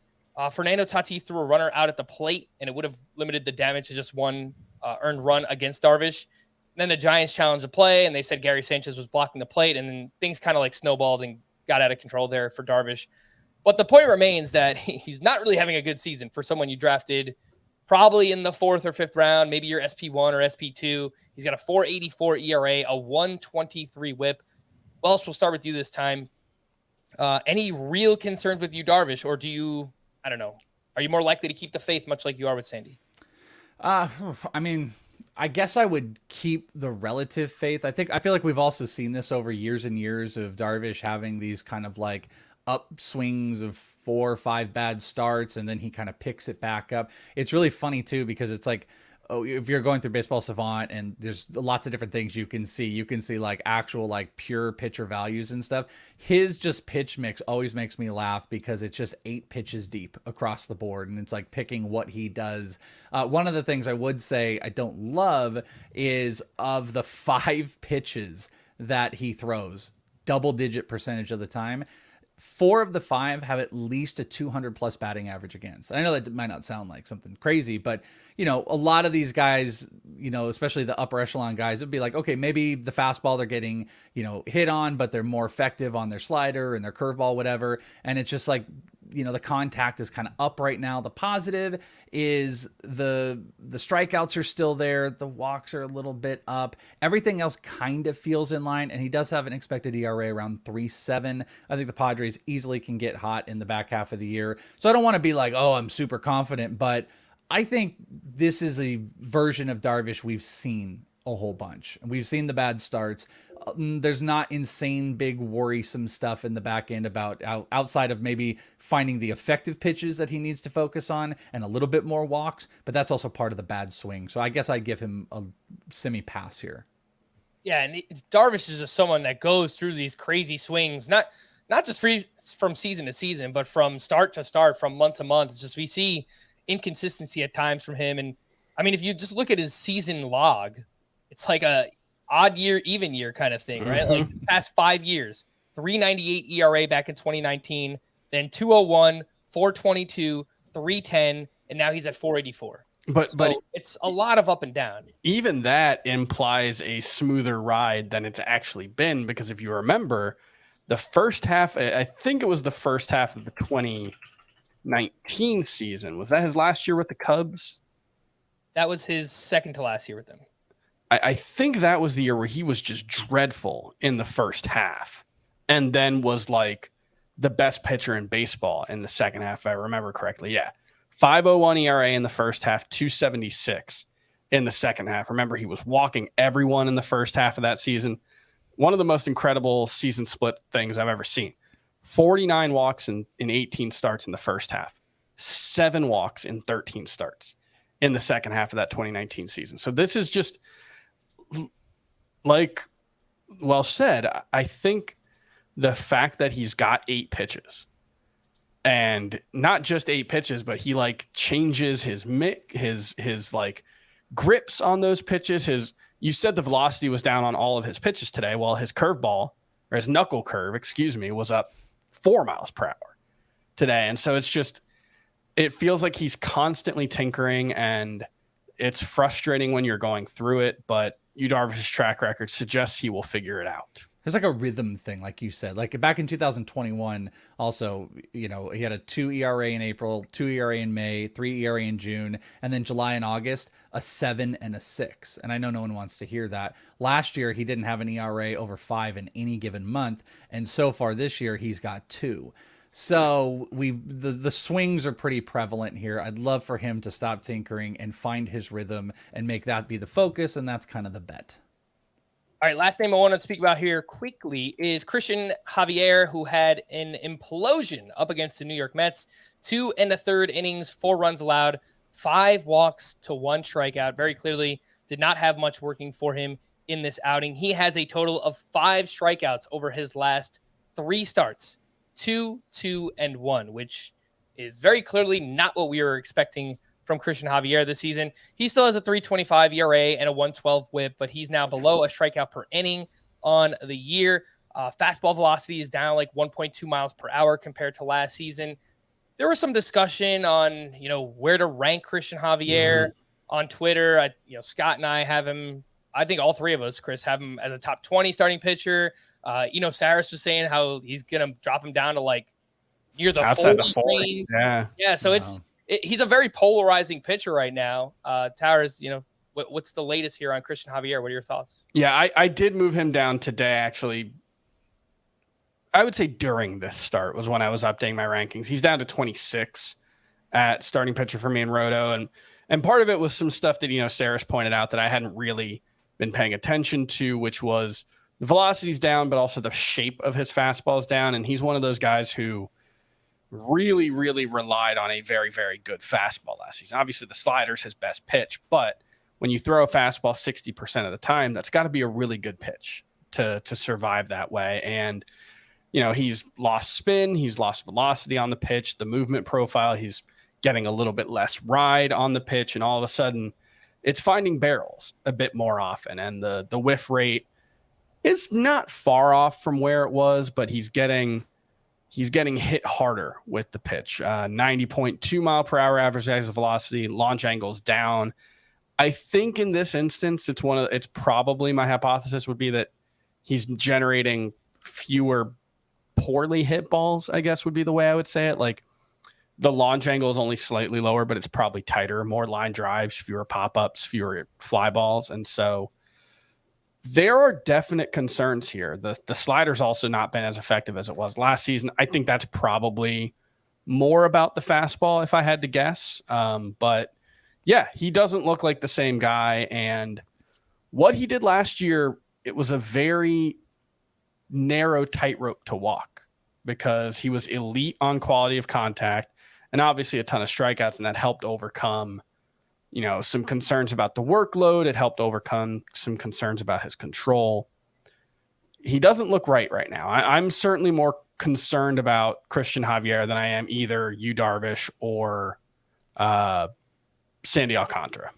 Fernando Tatis threw a runner out at the plate, and it would have limited the damage to just 1 earned run against Darvish. Then the Giants challenged the play, and they said Gary Sanchez was blocking the plate, and then things kind of like snowballed and got out of control there for Darvish. But the point remains that he's not really having a good season for someone you drafted probably in the 4th or 5th round, maybe your SP1 or SP2. He's got a 4.84 ERA, a 1.23 whip. Welsh, we'll start with you this time. Any real concerns with Darvish, or do you, I don't know, are you more likely to keep the faith much like you are with Sandy? I mean, I guess I would keep the relative faith. I feel like we've also seen this over years and years of Darvish having these kind of like upswings of 4 or 5 bad starts, and then he kind of picks it back up. It's really funny too, because it's like, if you're going through Baseball Savant and there's lots of different things you can see like actual like pure pitcher values and stuff. His just pitch mix always makes me laugh because it's just 8 pitches deep across the board. And it's like picking what he does. One of the things I would say I don't love is of the 5 pitches that he throws, double-digit percentage of the time, 4 of the 5 have at least a 200 plus batting average against. I know that might not sound like something crazy, but a lot of these guys, especially the upper echelon guys, it'd be like, okay, maybe the fastball they're getting, hit on, but they're more effective on their slider and their curveball, whatever. And it's just like, the contact is kind of up right now. The positive is the strikeouts are still there. The walks are a little bit up. Everything else kind of feels in line. And he does have an expected ERA around 3.7. I think the Padres easily can get hot in the back half of the year. So I don't want to be like, oh, I'm super confident, but I think this is a version of Darvish we've seen a whole bunch. And we've seen the bad starts. There's not insane big worrisome stuff in the back end about outside of maybe finding the effective pitches that he needs to focus on and a little bit more walks, but that's also part of the bad swing. So I guess I give him a semi pass here. Yeah. And Darvish is just someone that goes through these crazy swings, not just from season to season, but from start to start, from month to month. It's just, we see inconsistency at times from him. And I mean, if you just look at his season log, it's like a odd year, even year kind of thing, right? Like his past 5 years, 3.98 ERA back in 2019, then 2.01, 4.22, 3.10, and now he's at 4.84. But it's a lot of up and down. Even that implies a smoother ride than it's actually been, because if you remember the first half, I think it was the first half of the 2019 season. Was that his last year with the Cubs? That was his second to last year with them. I think that was the year where he was just dreadful in the first half and then was like the best pitcher in baseball in the second half, if I remember correctly. Yeah. 5.01 ERA in the first half, 2.76 in the second half. Remember, he was walking everyone in the first half of that season. One of the most incredible season split things I've ever seen. 49 walks in 18 starts in the first half, 7 walks in 13 starts in the second half of that 2019 season. So this is just, like Welsh said, I think the fact that he's got 8 pitches, and not just 8 pitches, but he like changes his like grips on those pitches. You said the velocity was down on all of his pitches today. Well, his curveball, or his knuckle curve, was up 4 miles per hour today. And so it's just, it feels like he's constantly tinkering, and it's frustrating when you're going through it, but Darvish's track record suggests he will figure it out. There's like a rhythm thing, like you said. Like back in 2021, also, he had a 2 ERA in April, 2 ERA in May, 3 ERA in June, and then July and August, a 7 and a 6. And I know no one wants to hear that. Last year, he didn't have an ERA over 5 in any given month, and so far this year, he's got 2. So the swings are pretty prevalent here. I'd love for him to stop tinkering and find his rhythm and make that be the focus, and that's kind of the bet. All right, last name I want to speak about here quickly is Christian Javier, who had an implosion up against the New York Mets. 2 1/3 innings, 4 runs allowed, 5 walks to 1 strikeout. Very clearly did not have much working for him in this outing. He has a total of 5 strikeouts over his last 3 starts, 2, 2, and 1, which is very clearly not what we were expecting from Christian Javier this season. He still has a 3.25 ERA and a 1.12 WHIP, but he's now below a strikeout per inning on the year. Fastball velocity is down like 1.2 miles per hour compared to last season. There was some discussion on, where to rank Christian Javier on Twitter. Scott and I have him. I think all 3 of us, Chris, have him as a top 20 starting pitcher. Saris was saying how he's going to drop him down to like near the outside the 40. Yeah. So wow. He's a very polarizing pitcher right now. Towers, what's the latest here on Christian Javier? What are your thoughts? Yeah, I did move him down today, actually. I would say during this start was when I was updating my rankings. He's down to 26 at starting pitcher for me and Roto. And part of it was some stuff that, Saris pointed out that I hadn't really been paying attention to, which was the velocity's down, but also the shape of his fastball is down. And he's one of those guys who really, really relied on a very, very good fastball last season. Obviously, the slider's his best pitch, but when you throw a fastball 60% of the time, that's got to be a really good pitch to survive that way. And, he's lost spin, he's lost velocity on the pitch, the movement profile, he's getting a little bit less ride on the pitch, and all of a sudden, it's finding barrels a bit more often. And the whiff rate is not far off from where it was, but he's getting hit harder with the pitch. 90.2 mile per hour average exit velocity, launch angles down. I think in this instance, it's probably, my hypothesis would be that he's generating fewer poorly hit balls, I guess would be the way I would say it. Like the launch angle is only slightly lower, but it's probably tighter, more line drives, fewer pop-ups, fewer fly balls. And so there are definite concerns here. The slider's also not been as effective as it was last season. I think that's probably more about the fastball if I had to guess. But yeah, he doesn't look like the same guy. And what he did last year, it was a very narrow tightrope to walk because he was elite on quality of contact and obviously a ton of strikeouts, and that helped overcome some concerns about the workload. It helped overcome some concerns about his control. He doesn't look right now. I'm certainly more concerned about Christian Javier than I am either Yu Darvish or Sandy Alcantara.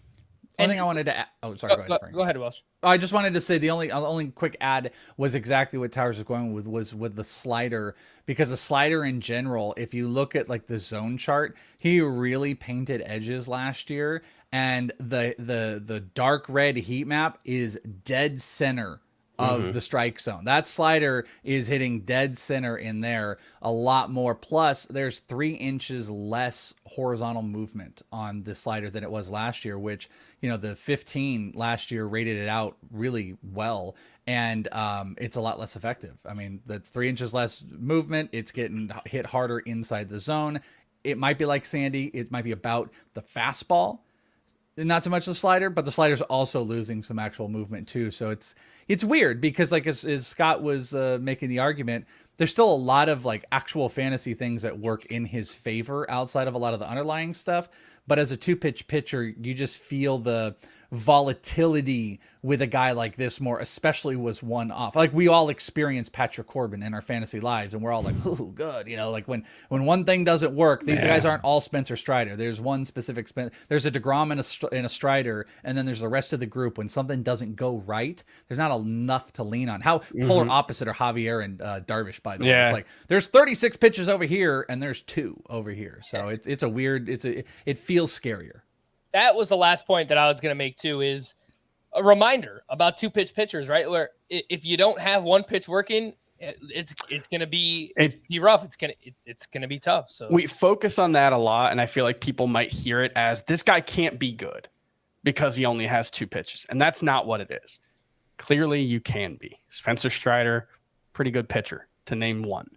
One thing I wanted to add. Oh, sorry. Go ahead, Welsh. I just wanted to say the only quick add was exactly what Towers was going with, was with the slider, because the slider in general, if you look at like the zone chart, he really painted edges last year, and the dark red heat map is dead center of the strike zone. That slider is hitting dead center in there a lot more. Plus, there's 3 inches less horizontal movement on the slider than it was last year, which, the 15 last year rated it out really well. And it's a lot less effective. I mean, that's 3 inches less movement. It's getting hit harder inside the zone. It might be like Sandy. It might be about the fastball, not so much the slider, but the slider's also losing some actual movement too. So it's weird because, like, as Scott was making the argument, there's still a lot of like actual fantasy things that work in his favor outside of a lot of the underlying stuff. But as a 2-pitch pitcher, you just feel the volatility with a guy like this more, especially was one off. Like we all experience Patrick Corbin in our fantasy lives, and we're all like, oh, good. Like when one thing doesn't work, these guys aren't all Spencer Strider. There's one specific there's a DeGrom and a Strider, and then there's the rest of the group. When something doesn't go right, there's not enough to lean on. How polar opposite are Javier and Darvish, by the way. It's like there's 36 pitches over here and there's 2 over here. So it's a weird, it feels scarier. That was the last point that I was going to make too, is a reminder about 2-pitch pitchers, right? Where if you don't have one pitch working, it's gonna be rough. It's gonna be tough. So we focus on that a lot, and I feel like people might hear it as this guy can't be good because he only has 2 pitches, and that's not what it is. Clearly, you can be. Spencer Strider, pretty good pitcher, to name one.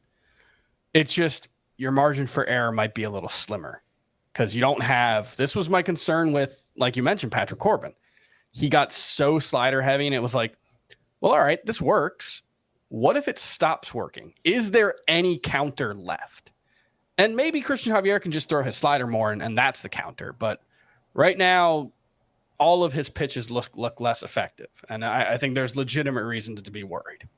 It's just your margin for error might be a little slimmer because you don't have. This was my concern with, like you mentioned, Patrick Corbin. He got so slider heavy, and it was like, well, all right, this works. What if it stops working? Is there any counter left? And maybe Christian Javier can just throw his slider more, and that's the counter. But right now, all of his pitches look less effective. And I think there's legitimate reason to be worried.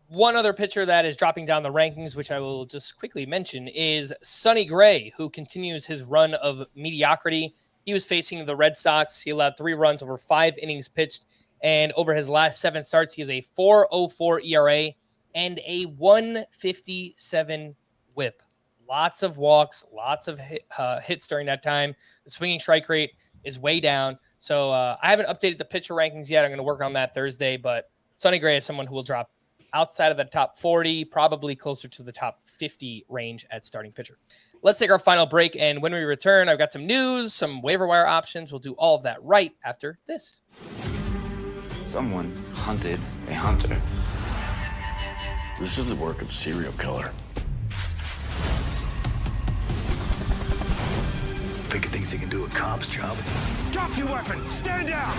One other pitcher that is dropping down the rankings, which I will just quickly mention, is Sonny Gray, who continues his run of mediocrity. He was facing the Red Sox. He allowed 3 runs over 5 innings pitched. And over his last 7 starts, he has a 4.04 ERA and a 157 whip. Lots of walks, lots of hits during that time. The swinging strike rate is way down. So I haven't updated the pitcher rankings yet. I'm going to work on that Thursday. But Sonny Gray is someone who will drop outside of the top 40, probably closer to the top 50 range at starting pitcher. Let's take our final break. And when we return, I've got some news, some waiver wire options. We'll do all of that right after this. Someone hunted a hunter. This is the work of a serial killer. Pickett thinks he can do a cop's job. Drop your weapon. Stand down.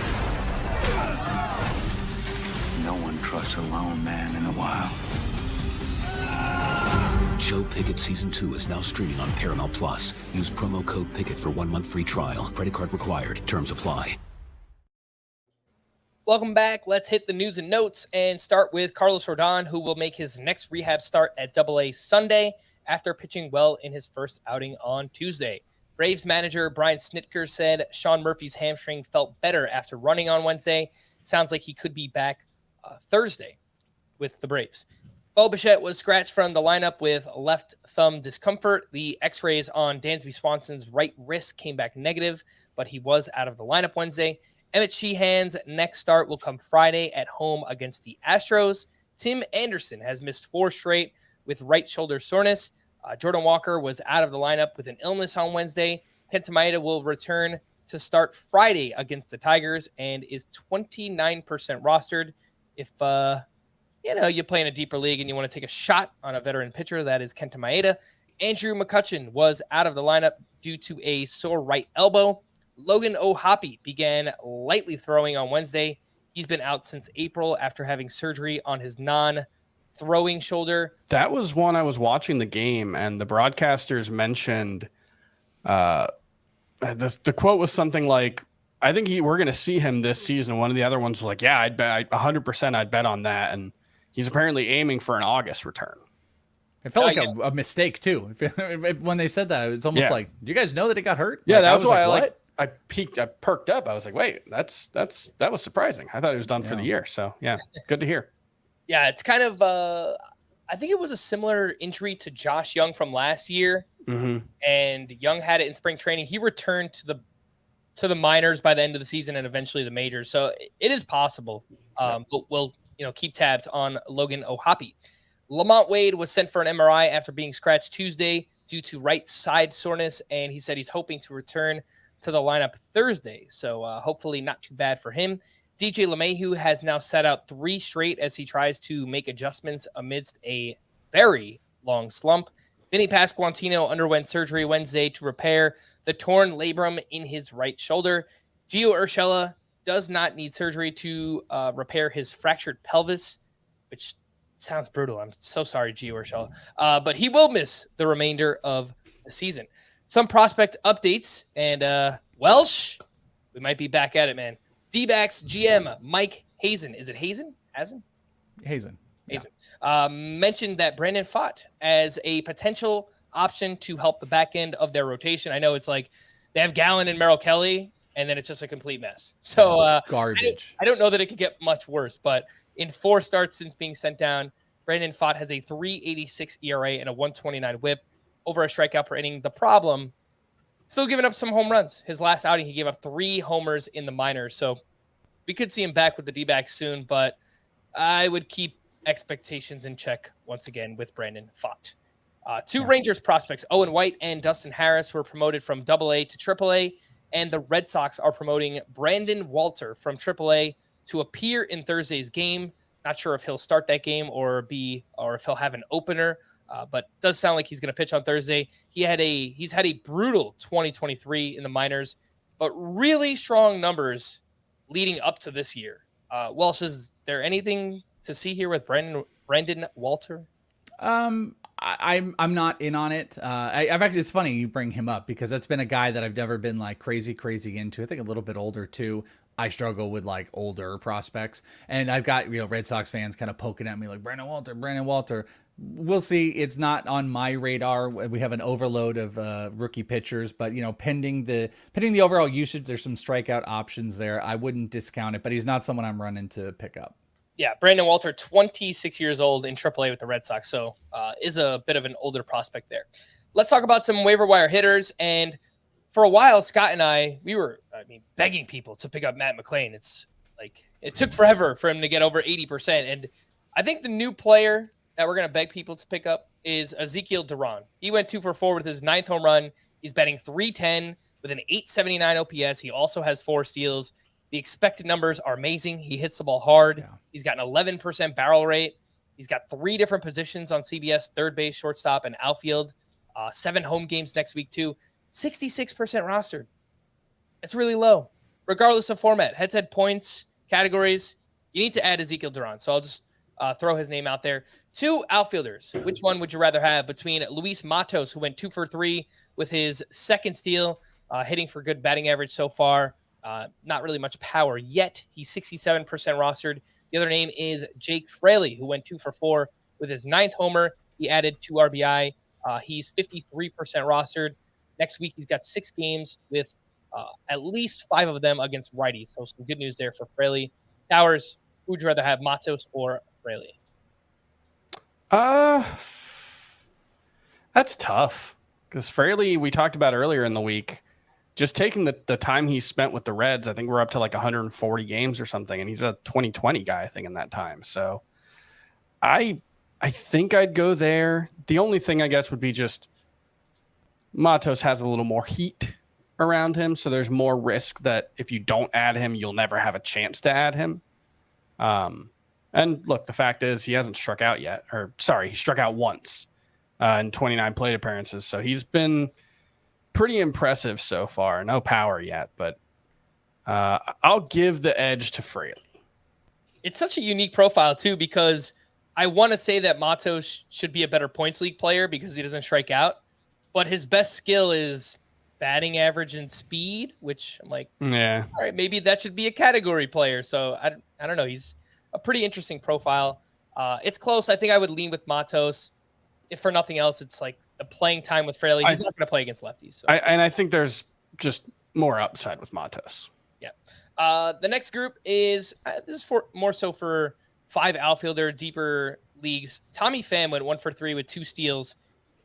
No one trusts a lone man in the wild. Joe Pickett Season 2 is now streaming on Paramount Plus. Use promo code Pickett for 1 month free trial. Credit card required. Terms apply. Welcome back. Let's hit the news and notes and start with Carlos Rodon, who will make his next rehab start at AA Sunday after pitching well in his first outing on Tuesday. Braves manager Brian Snitker said Sean Murphy's hamstring felt better after running on Wednesday. Sounds like he could be back Thursday with the Braves. Bo Bichette was scratched from the lineup with left thumb discomfort. The x-rays on Dansby Swanson's right wrist came back negative, but he was out of the lineup Wednesday. Emmett Sheehan's next start will come Friday at home against the Astros. Tim Anderson has missed 4 straight with right shoulder soreness. Jordan Walker was out of the lineup with an illness on Wednesday. Kenta Maeda will return to start Friday against the Tigers and is 29% rostered. If you play in a deeper league and you want to take a shot on a veteran pitcher, that is Kenta Maeda. Andrew McCutchen was out of the lineup due to a sore right elbow. Logan O'Hoppe began lightly throwing on Wednesday. He's been out since April after having surgery on his non-throwing shoulder. That was one I was watching the game, and the broadcasters mentioned the quote was something like, I think we're going to see him this season. One of the other ones was like, yeah, I'd bet 100% I'd bet on that. And he's apparently aiming for an August return. It felt like a mistake too. When they said that, it was almost like, do you guys know that it got hurt? Yeah, like, that was why I perked up. I was like, wait, that was surprising. I thought it was done for the year. So yeah, good to hear. Yeah, it's kind of I think it was a similar injury to Josh Young from last year. Mm-hmm. And Young had it in spring training. He returned to the minors by the end of the season and eventually the majors. So it is possible. But we'll keep tabs on Logan O'Hoppe. Lamont Wade was sent for an MRI after being scratched Tuesday due to right side soreness, and he said he's hoping to return to the lineup Thursday. So hopefully not too bad for him. DJ LeMahieu has now sat out 3 straight as he tries to make adjustments amidst a very long slump. Vinny Pasquantino underwent surgery Wednesday to repair the torn labrum in his right shoulder. Gio Urshela does not need surgery to repair his fractured pelvis, which sounds brutal. I'm so sorry, Gio Urshela. But he will miss the remainder of the season. Some prospect updates, and Welsh, we might be back at it, man. D-backs GM Mike Hazen. Is it Hazen? Hazen. Mentioned that Brandon Pfaadt as a potential option to help the back end of their rotation. I know it's like they have Gallen and Merrill Kelly, and then it's just a complete mess. So garbage. I don't know that it could get much worse, but in 4 starts since being sent down, Brandon Pfaadt has a 3.86 ERA and a 129 whip over a strikeout per inning. The problem, still giving up some home runs. His last outing, he gave up 3 homers in the minors. So we could see him back with the D-backs soon, but I would keep expectations in check once again with Brandon Pfaadt. Two Rangers prospects, Owen White and Dustin Harris, were promoted from AA to AAA, and the Red Sox are promoting Brandon Walter from AAA to appear in Thursday's game. Not sure if he'll start that game or if he'll have an opener, but does sound like he's going to pitch on Thursday. He's had a brutal 2023 in the minors, but really strong numbers leading up to this year. Welsh, is there anything to see here with Brandon Walter? I'm not in on it. I've actually, it's funny you bring him up because that's been a guy that I've never been like crazy into. I think a little bit older too. I struggle with like older prospects, and I've got, Red Sox fans kind of poking at me like Brandon Walter. We'll see. It's not on my radar. We have an overload of rookie pitchers, but pending the overall usage, there's some strikeout options there. I wouldn't discount it, but he's not someone I'm running to pick up. Yeah, Brandon Walter, 26 years old in AAA with the Red Sox, so is a bit of an older prospect there. Let's talk about some waiver wire hitters. And for a while, Scott and I were begging people to pick up Matt McClain. It's like it took forever for him to get over 80%. And I think the new player that we're going to beg people to pick up is Ezekiel Duran. He went 2 for 4 with his 9th home run. He's batting .310 with an .879 OPS. He also has 4 steals. The expected numbers are amazing. He hits the ball hard. Yeah. He's got an 11% barrel rate. He's got 3 different positions on CBS: third base, shortstop, and outfield. 7 home games next week too. 66% rostered. It's really low, regardless of format. Head-to-head points, categories. You need to add Ezekiel Duran. So I'll just throw his name out there. 2 outfielders. Which one would you rather have between Luis Matos, who went 2 for 3 with his 2nd steal, hitting for good batting average so far? Not really much power yet. He's 67% rostered. The other name is Jake Fraley, who went 2 for 4 with his 9th homer. He added 2 RBI. He's 53% rostered. Next week, he's got 6 games with at least 5 of them against righties. So some good news there for Fraley. Towers, who would you rather have, Matos or Fraley? That's tough because Fraley, we talked about earlier in the week, just taking the time he spent with the Reds. I think we're up to like 140 games or something, and he's a 2020 guy, I think, in that time. So I think I'd go there. The only thing I guess would be just Matos has a little more heat around him, so there's more risk that if you don't add him, you'll never have a chance to add him. And look, the fact is he hasn't struck out yet. He struck out once in 29 plate appearances. So he's been pretty impressive so far. No power yet, but I'll give the edge to Fraley. It's such a unique profile, too, because I want to say that Matos should be a better points league player because he doesn't strike out, but his best skill is batting average and speed, which I'm like, yeah, all right, maybe that should be a category player. So I don't know. He's a pretty interesting profile. It's close. I think I would lean with Matos. If for nothing else, it's like the playing time with Fraley. He's not going to play against lefties. So. I think there's just more upside with Matos. Yeah. The next group is this is more so for 5 outfielder deeper leagues. Tommy Pham went 1 for 3 with 2 steals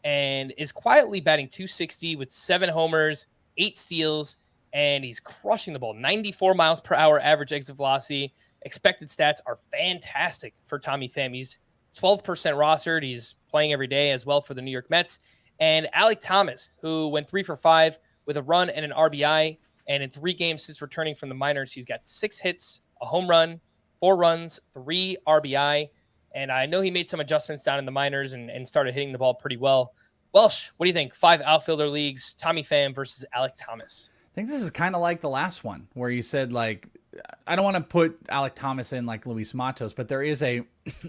and is quietly batting .260 with 7 homers, 8 steals, and he's crushing the ball. 94 miles per hour average exit velocity. Expected stats are fantastic for Tommy Pham. He's 12% rostered. He's playing every day as well for the New York Mets. And Alec Thomas, who went 3 for 5 with a run and an RBI. And in 3 games since returning from the minors, he's got 6 hits, a home run, 4 runs, 3 RBI. And I know he made some adjustments down in the minors and started hitting the ball pretty well. Welsh, what do you think? 5 outfielder leagues, Tommy Pham versus Alec Thomas. I think this is kind of like the last one where you said, like, I don't want to put Alec Thomas in like Luis Matos, but there is a,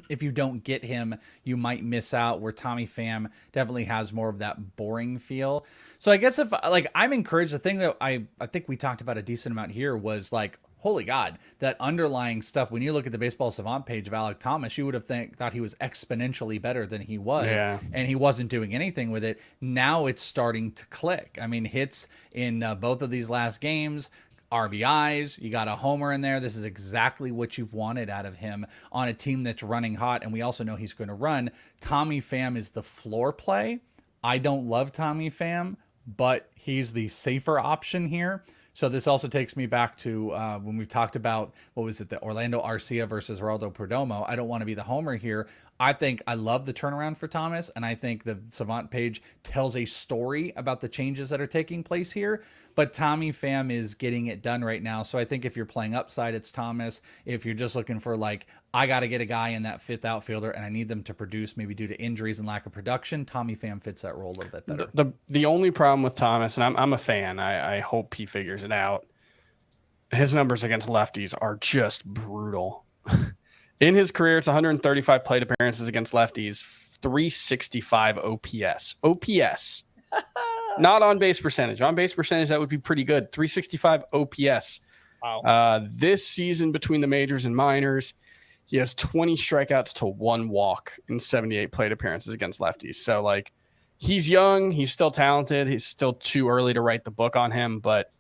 if you don't get him, you might miss out, where Tommy Pham definitely has more of that boring feel. So I guess if like I'm encouraged, the thing that I think we talked about a decent amount here was like, holy God, that underlying stuff. When you look at the Baseball Savant page of Alec Thomas, you would have thought he was exponentially better than he was, and he wasn't doing anything with it. Now it's starting to click. I mean, hits in both of these last games, RBIs, you got a homer in there. This is exactly what you've wanted out of him on a team that's running hot, and we also know he's going to run. Tommy Pham is the floor play. I don't love Tommy Pham, but he's the safer option here. So this also takes me back to when we've talked about, what was it, the Orlando Arcia versus Geraldo Perdomo. I don't want to be the homer here. I think I love the turnaround for Thomas, and I think the Savant page tells a story about the changes that are taking place here. But Tommy Pham is getting it done right now. So I think if you're playing upside, it's Thomas. If you're just looking for like, I got to get a guy in that fifth outfielder and I need them to produce maybe due to injuries and lack of production, Tommy Pham fits that role a little bit better. The only problem with Thomas, and I'm a fan, I hope he figures it out, his numbers against lefties are just brutal. In his career, it's 135 plate appearances against lefties, 365 OPS. OPS. Not on base percentage. On base percentage, that would be pretty good. 365 OPS. Wow. This season between the majors and minors, he has 20 strikeouts to 1 walk in 78 plate appearances against lefties. So, like, he's young. He's still talented. He's still too early to write the book on him, but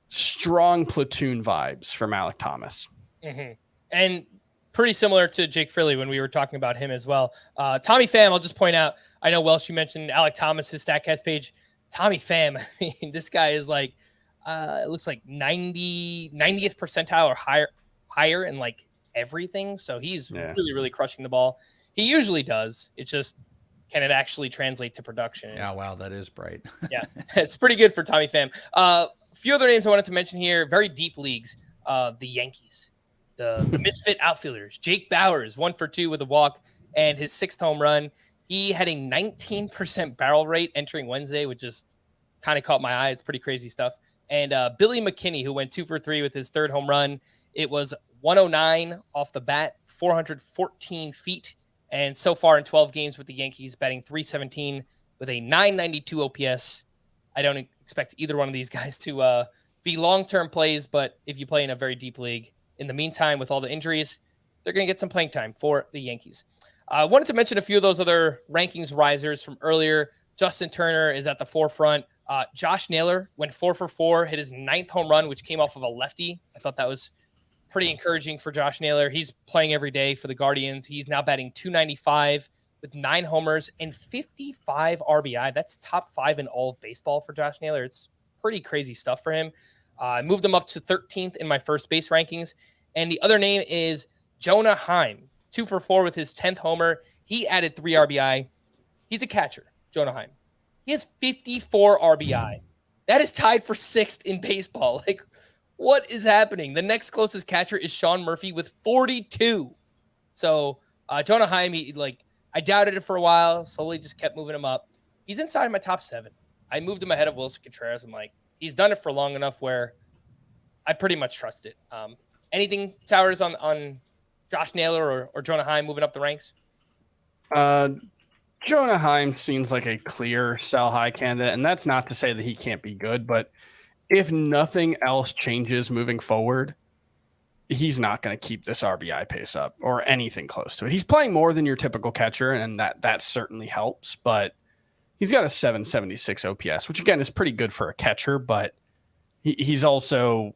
strong platoon vibes from Alec Thomas. Mm-hmm. And pretty similar to Jake Fraley when we were talking about him as well. Tommy Pham, I'll just point out, I know Welsh, you mentioned Alec Thomas, his StatCast page. Tommy Pham, I mean, this guy is like, it looks like 90th percentile or higher in like everything. So he's really, really crushing the ball. He usually does. It's just, can it actually translate to production? Yeah, wow, that is bright. Yeah, it's pretty good for Tommy Pham. A few other names I wanted to mention here, very deep leagues, the Yankees, the misfit outfielders. Jake Bauers, 1 for 2 with a walk and his 6th home run. He had a 19% barrel rate entering Wednesday, which just kind of caught my eye. It's pretty crazy stuff. And Billy McKinney, who went 2 for 3 with his 3rd home run. It was 109 off the bat, 414 feet. And so far in 12 games with the Yankees, batting .317 with a .992 OPS. I don't expect either one of these guys to be long-term plays, but if you play in a very deep league, in the meantime, with all the injuries, they're going to get some playing time for the Yankees. I wanted to mention a few of those other rankings risers from earlier. Justin Turner is at the forefront. Josh Naylor went 4 for 4, hit his 9th home run, which came off of a lefty. I thought that was pretty encouraging for Josh Naylor. He's playing every day for the Guardians. He's now batting .295 with 9 homers and 55 RBI. That's top 5 in all of baseball for Josh Naylor. It's pretty crazy stuff for him. I moved him up to 13th in my first base rankings. And the other name is Jonah Heim, 2 for 4 with his 10th homer. He added 3 RBI. He's a catcher, Jonah Heim. He has 54 RBI. That is tied for 6th in baseball. Like, what is happening? The next closest catcher is Sean Murphy with 42. So Jonah Heim, I doubted it for a while, slowly just kept moving him up. He's inside my top 7. I moved him ahead of Wilson Contreras. I'm like, he's done it for long enough where I pretty much trust it. Anything, Towers, on Josh Naylor or Jonah Heim moving up the ranks? Jonah Heim seems like a clear sell high candidate, and that's not to say that he can't be good, but if nothing else changes moving forward, he's not going to keep this RBI pace up or anything close to it. He's playing more than your typical catcher, and that certainly helps, but he's got a 776 OPS, which again is pretty good for a catcher, but he's also,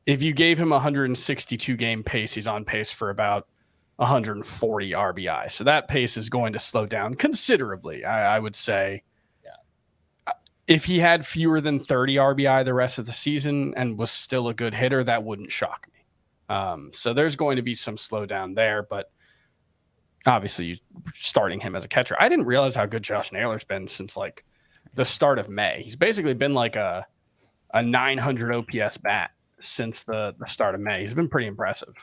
if you gave him 162 game pace, he's on pace for about 140 RBI. So that pace is going to slow down considerably, I would say. Yeah. If he had fewer than 30 RBI the rest of the season and was still a good hitter, that wouldn't shock me. So there's going to be some slowdown there, but obviously you starting him as a catcher. I didn't realize how good Josh Naylor's been since like the start of May. He's basically been like a 900 OPS bat since the start of May. He's been pretty impressive.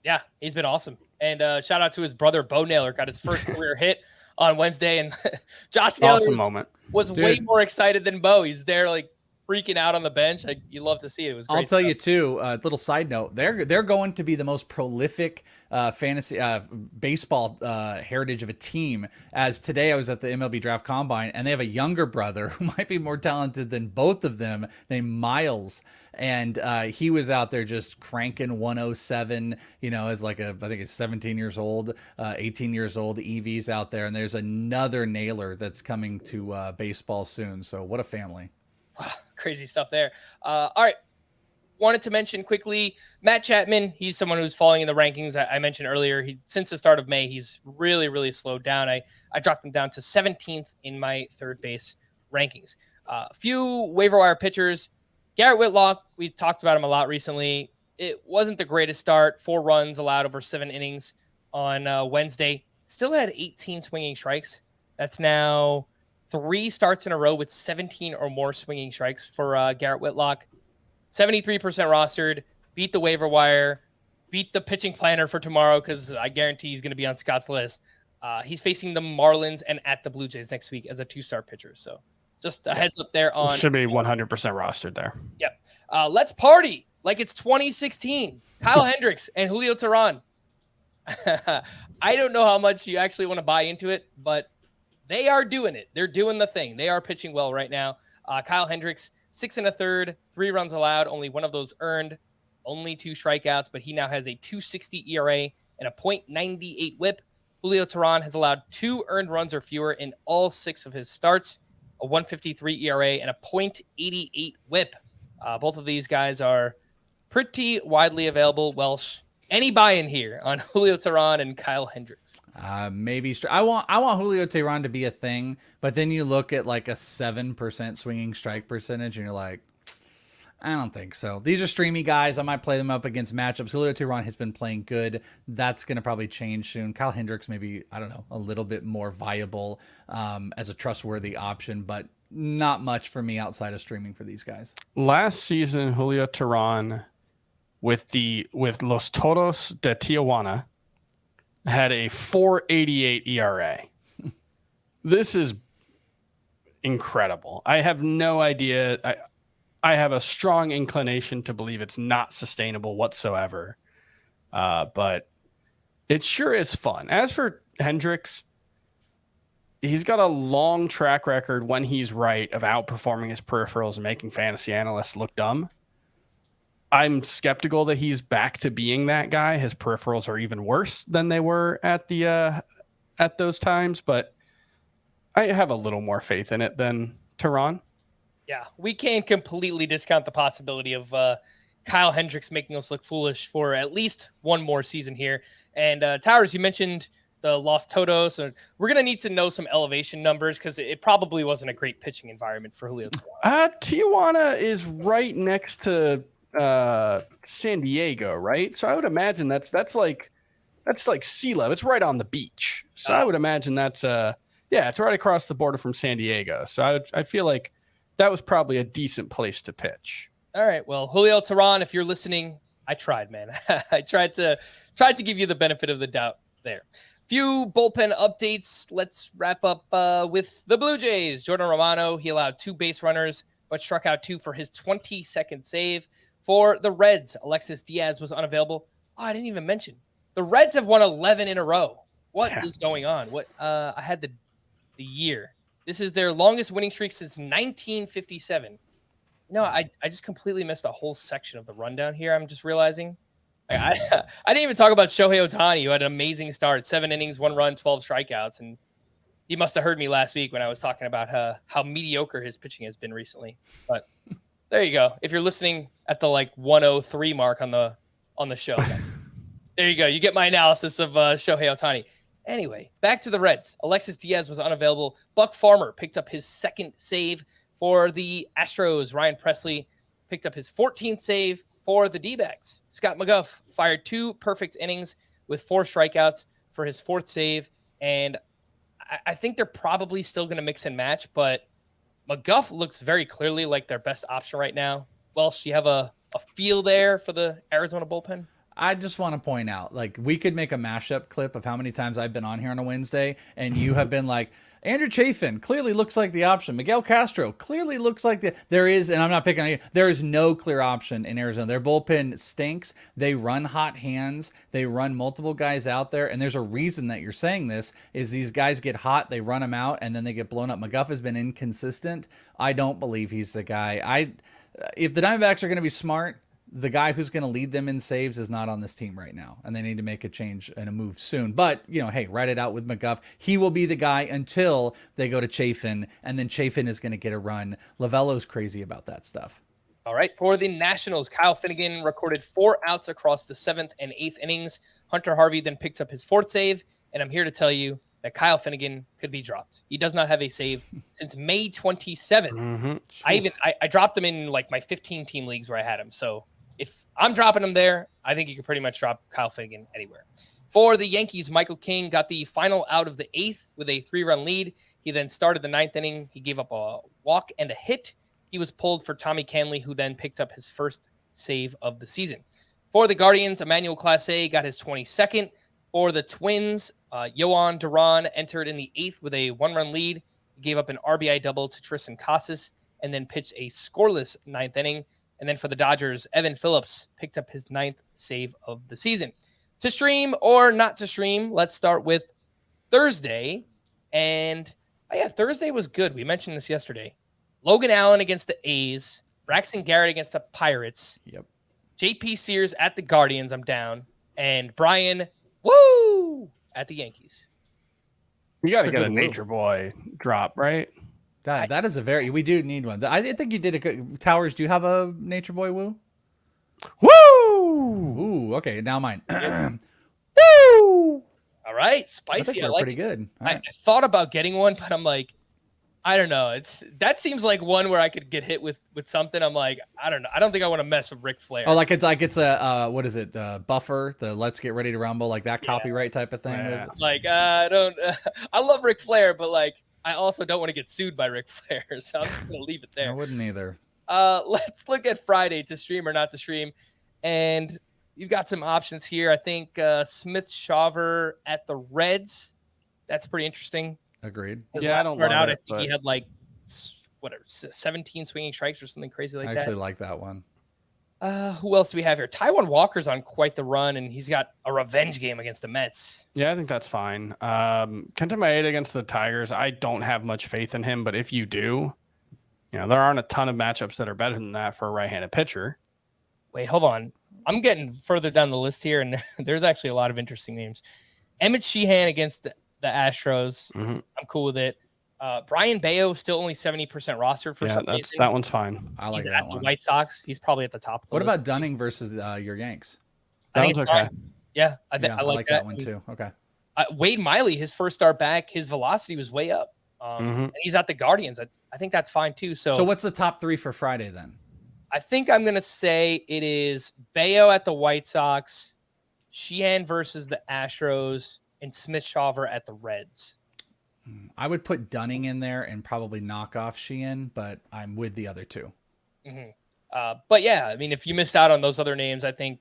Yeah, he's been awesome. And shout out to his brother, Bo Naylor, got his first career hit on Wednesday. And Josh Naylor was way more excited than Bo. He's there like freaking out on the bench. You love to see it. It was great. I'll tell you too, little side note, they're going to be the most prolific fantasy baseball heritage of a team. As today I was at the MLB Draft Combine, and they have a younger brother who might be more talented than both of them, named Miles. And he was out there just cranking 107, as like I think it's 17 years old, 18 years old. EV's out there. And there's another Naylor that's coming to baseball soon. So what a family. Wow, crazy stuff there. All right. Wanted to mention quickly, Matt Chapman. He's someone who's falling in the rankings. I mentioned earlier, since the start of May, he's really, really slowed down. I dropped him down to 17th in my third base rankings. A few waiver wire pitchers. Garrett Whitlock, we talked about him a lot recently. It wasn't the greatest start. 4 runs allowed over 7 innings on Wednesday. Still had 18 swinging strikes. That's now 3 starts in a row with 17 or more swinging strikes for Garrett Whitlock. 73% rostered, beat the waiver wire, beat the pitching planner for tomorrow because I guarantee he's going to be on Scott's list. He's facing the Marlins and at the Blue Jays next week as a 2-star pitcher. So just a heads up there on. Should be 100% rostered there. Yep. Let's party like it's 2016. Kyle Hendricks and Julio Teheran. I don't know how much you actually want to buy into it, but they are doing it. They're doing the thing. They are pitching well right now. Kyle Hendricks, 6 1/3, 3 runs allowed, only one of those earned, only 2 strikeouts, but he now has a 2.60 ERA and a .98 WHIP. Julio Teheran has allowed 2 earned runs or fewer in all 6 of his starts, a 1.53 ERA and a .88 WHIP. Both of these guys are pretty widely available. Welsh, any buy-in here on Julio Teheran and Kyle Hendricks? Maybe. I want Julio Teheran to be a thing, but then you look at like a 7% swinging strike percentage, and you're like, I don't think so. These are streamy guys. I might play them up against matchups. Julio Teheran has been playing good. That's going to probably change soon. Kyle Hendricks, maybe, I don't know, a little bit more viable as a trustworthy option, but not much for me outside of streaming for these guys. Last season, Julio Teheran with Los Toros de Tijuana had a 4.88 ERA. This is incredible. I have no idea. I have a strong inclination to believe it's not sustainable whatsoever. But it sure is fun. As for Hendricks, he's got a long track record when he's right of outperforming his peripherals and making fantasy analysts look dumb. I'm skeptical that he's back to being that guy. His peripherals are even worse than they were at those times, but I have a little more faith in it than Teheran. Yeah, we can't completely discount the possibility of Kyle Hendricks making us look foolish for at least one more season here. And Towers, you mentioned the Los Todos. So we're going to need to know some elevation numbers because it probably wasn't a great pitching environment for Julio Teheran. Tijuana is right next to San Diego, right? So I would imagine that's like sea level. It's right on the beach. So I would imagine that's it's right across the border from San Diego. So I feel like that was probably a decent place to pitch. All right. Well, Julio Teheran, if you're listening, I tried, man. I tried to give you the benefit of the doubt there. Few bullpen updates. Let's wrap up with the Blue Jays. Jordan Romano, he allowed 2 base runners, but struck out 2 for his 22nd save. For the Reds, Alexis Diaz was unavailable. Oh, I didn't even mention. The Reds have won 11 in a row. What is going on? I had the year. This is their longest winning streak since 1957. I just completely missed a whole section of the rundown here. I'm just realizing. I didn't even talk about Shohei Ohtani, who had an amazing start, 7 innings, 1 run, 12 strikeouts. And he must have heard me last week when I was talking about how mediocre his pitching has been recently. But there you go. If you're listening at the 103 mark on the show, there you go. You get my analysis of Shohei Ohtani. Anyway, back to the Reds. Alexis Diaz was unavailable. Buck Farmer picked up his 2nd save for the Astros. Ryan Presley picked up his 14th save for the D-backs. Scott McGough fired 2 perfect innings with 4 strikeouts for his 4th save. And I think they're probably still going to mix and match, but McGough looks very clearly like their best option right now. Welsh, you have a feel there for the Arizona bullpen? I just want to point out, we could make a mashup clip of how many times I've been on here on a Wednesday, and you have been like, Andrew Chafin clearly looks like the option. Miguel Castro clearly looks like there is, and I'm not picking on you, there is no clear option in Arizona. Their bullpen stinks. They run hot hands. They run multiple guys out there, and there's a reason that you're saying this, is these guys get hot, they run them out, and then they get blown up. McGough has been inconsistent. I don't believe he's the guy. If the Diamondbacks are going to be smart, the guy who's going to lead them in saves is not on this team right now, and they need to make a change and a move soon. But, hey, write it out with McGough. He will be the guy until they go to Chafin, and then Chafin is going to get a run. Lavello's crazy about that stuff. All right, for the Nationals, Kyle Finnegan recorded 4 outs across the 7th and 8th innings. Hunter Harvey then picked up his 4th save, and I'm here to tell you that Kyle Finnegan could be dropped. He does not have a save since May 27th. I dropped him in like my 15-team leagues where I had him. So if I'm dropping him there, I think you could pretty much drop Kyle Finnegan anywhere. For the Yankees, Michael King got the final out of the 8th with a 3-run lead. He then started the 9th inning. He gave up a walk and a hit. He was pulled for Tommy Canley, who then picked up his first save of the season. For the Guardians, Emmanuel Clase got his 22nd. For the Twins, Yohan Duran entered in the 8th with a 1-run lead. He gave up an RBI double to Tristan Casas and then pitched a scoreless 9th inning. And then for the Dodgers, Evan Phillips picked up his 9th save of the season. To stream or not to stream, let's start with Thursday. And Thursday was good. We mentioned this yesterday. Logan Allen against the A's. Braxton Garrett against the Pirates. Yep. JP Sears at the Guardians. I'm down. And Brian, woo, at the Yankees. You got to get a Nature Boy drop, right? That is a very, we do need one. I think you did a good. Towers, do you have a Nature Boy woo? Woo! Ooh, okay, now mine. Woo! All right, spicy. I like pretty good. I thought about getting one, but I'm like, I don't know. That seems like one where I could get hit with something. I'm like, I don't know. I don't think I want to mess with Ric Flair. Oh, like it's a what is it? Buffer, the Let's Get Ready to Rumble, like that copyright type of thing. Yeah. Like I don't. I love Ric Flair, but like I also don't want to get sued by Ric Flair, so I'm just gonna leave it there. I wouldn't either. Let's look at Friday, to stream or not to stream, and you've got some options here. I think Smith Shawver at the Reds. That's pretty interesting. Agreed. I don't start out. I think he had like 17 swinging strikes or something crazy like that. I actually like that one. Who else do we have here? Taijuan Walker's on quite the run, and he's got a revenge game against the Mets. Yeah, I think that's fine. Kenta Maeda against the Tigers. I don't have much faith in him, but if you do, there aren't a ton of matchups that are better than that for a right-handed pitcher. Wait, hold on. I'm getting further down the list here, and there's actually a lot of interesting names. Emmett Sheehan against the Astros. Mm-hmm. I'm cool with it. Brian Bayo still only 70% roster for some reason. That one's fine. I like He's that at one. The White Sox. He's probably at the top of the What list. about Dunning versus your Yanks? I think it's okay. fine. Yeah, I like that one too. Okay. Wade Miley, his first start back, his velocity was way up. And he's at the Guardians. I think that's fine too. So what's the top 3 for Friday then? I think I'm going to say it is Bayo at the White Sox, Sheehan versus the Astros, and Smith Shawver at the Reds. I would put Dunning in there and probably knock off Sheehan, but I'm with the other two. Mm-hmm. But yeah, I mean, if you missed out on those other names, I think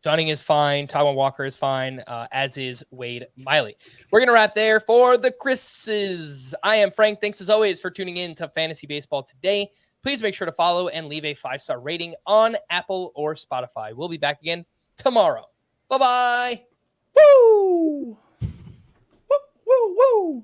Dunning is fine. Taijuan Walker is fine, as is Wade Miley. We're going to wrap there for the Chris's. I am Frank. Thanks as always for tuning in to Fantasy Baseball today. Please make sure to follow and leave a 5-star rating on Apple or Spotify. We'll be back again tomorrow. Bye-bye. Woo! Woo, woo, woo.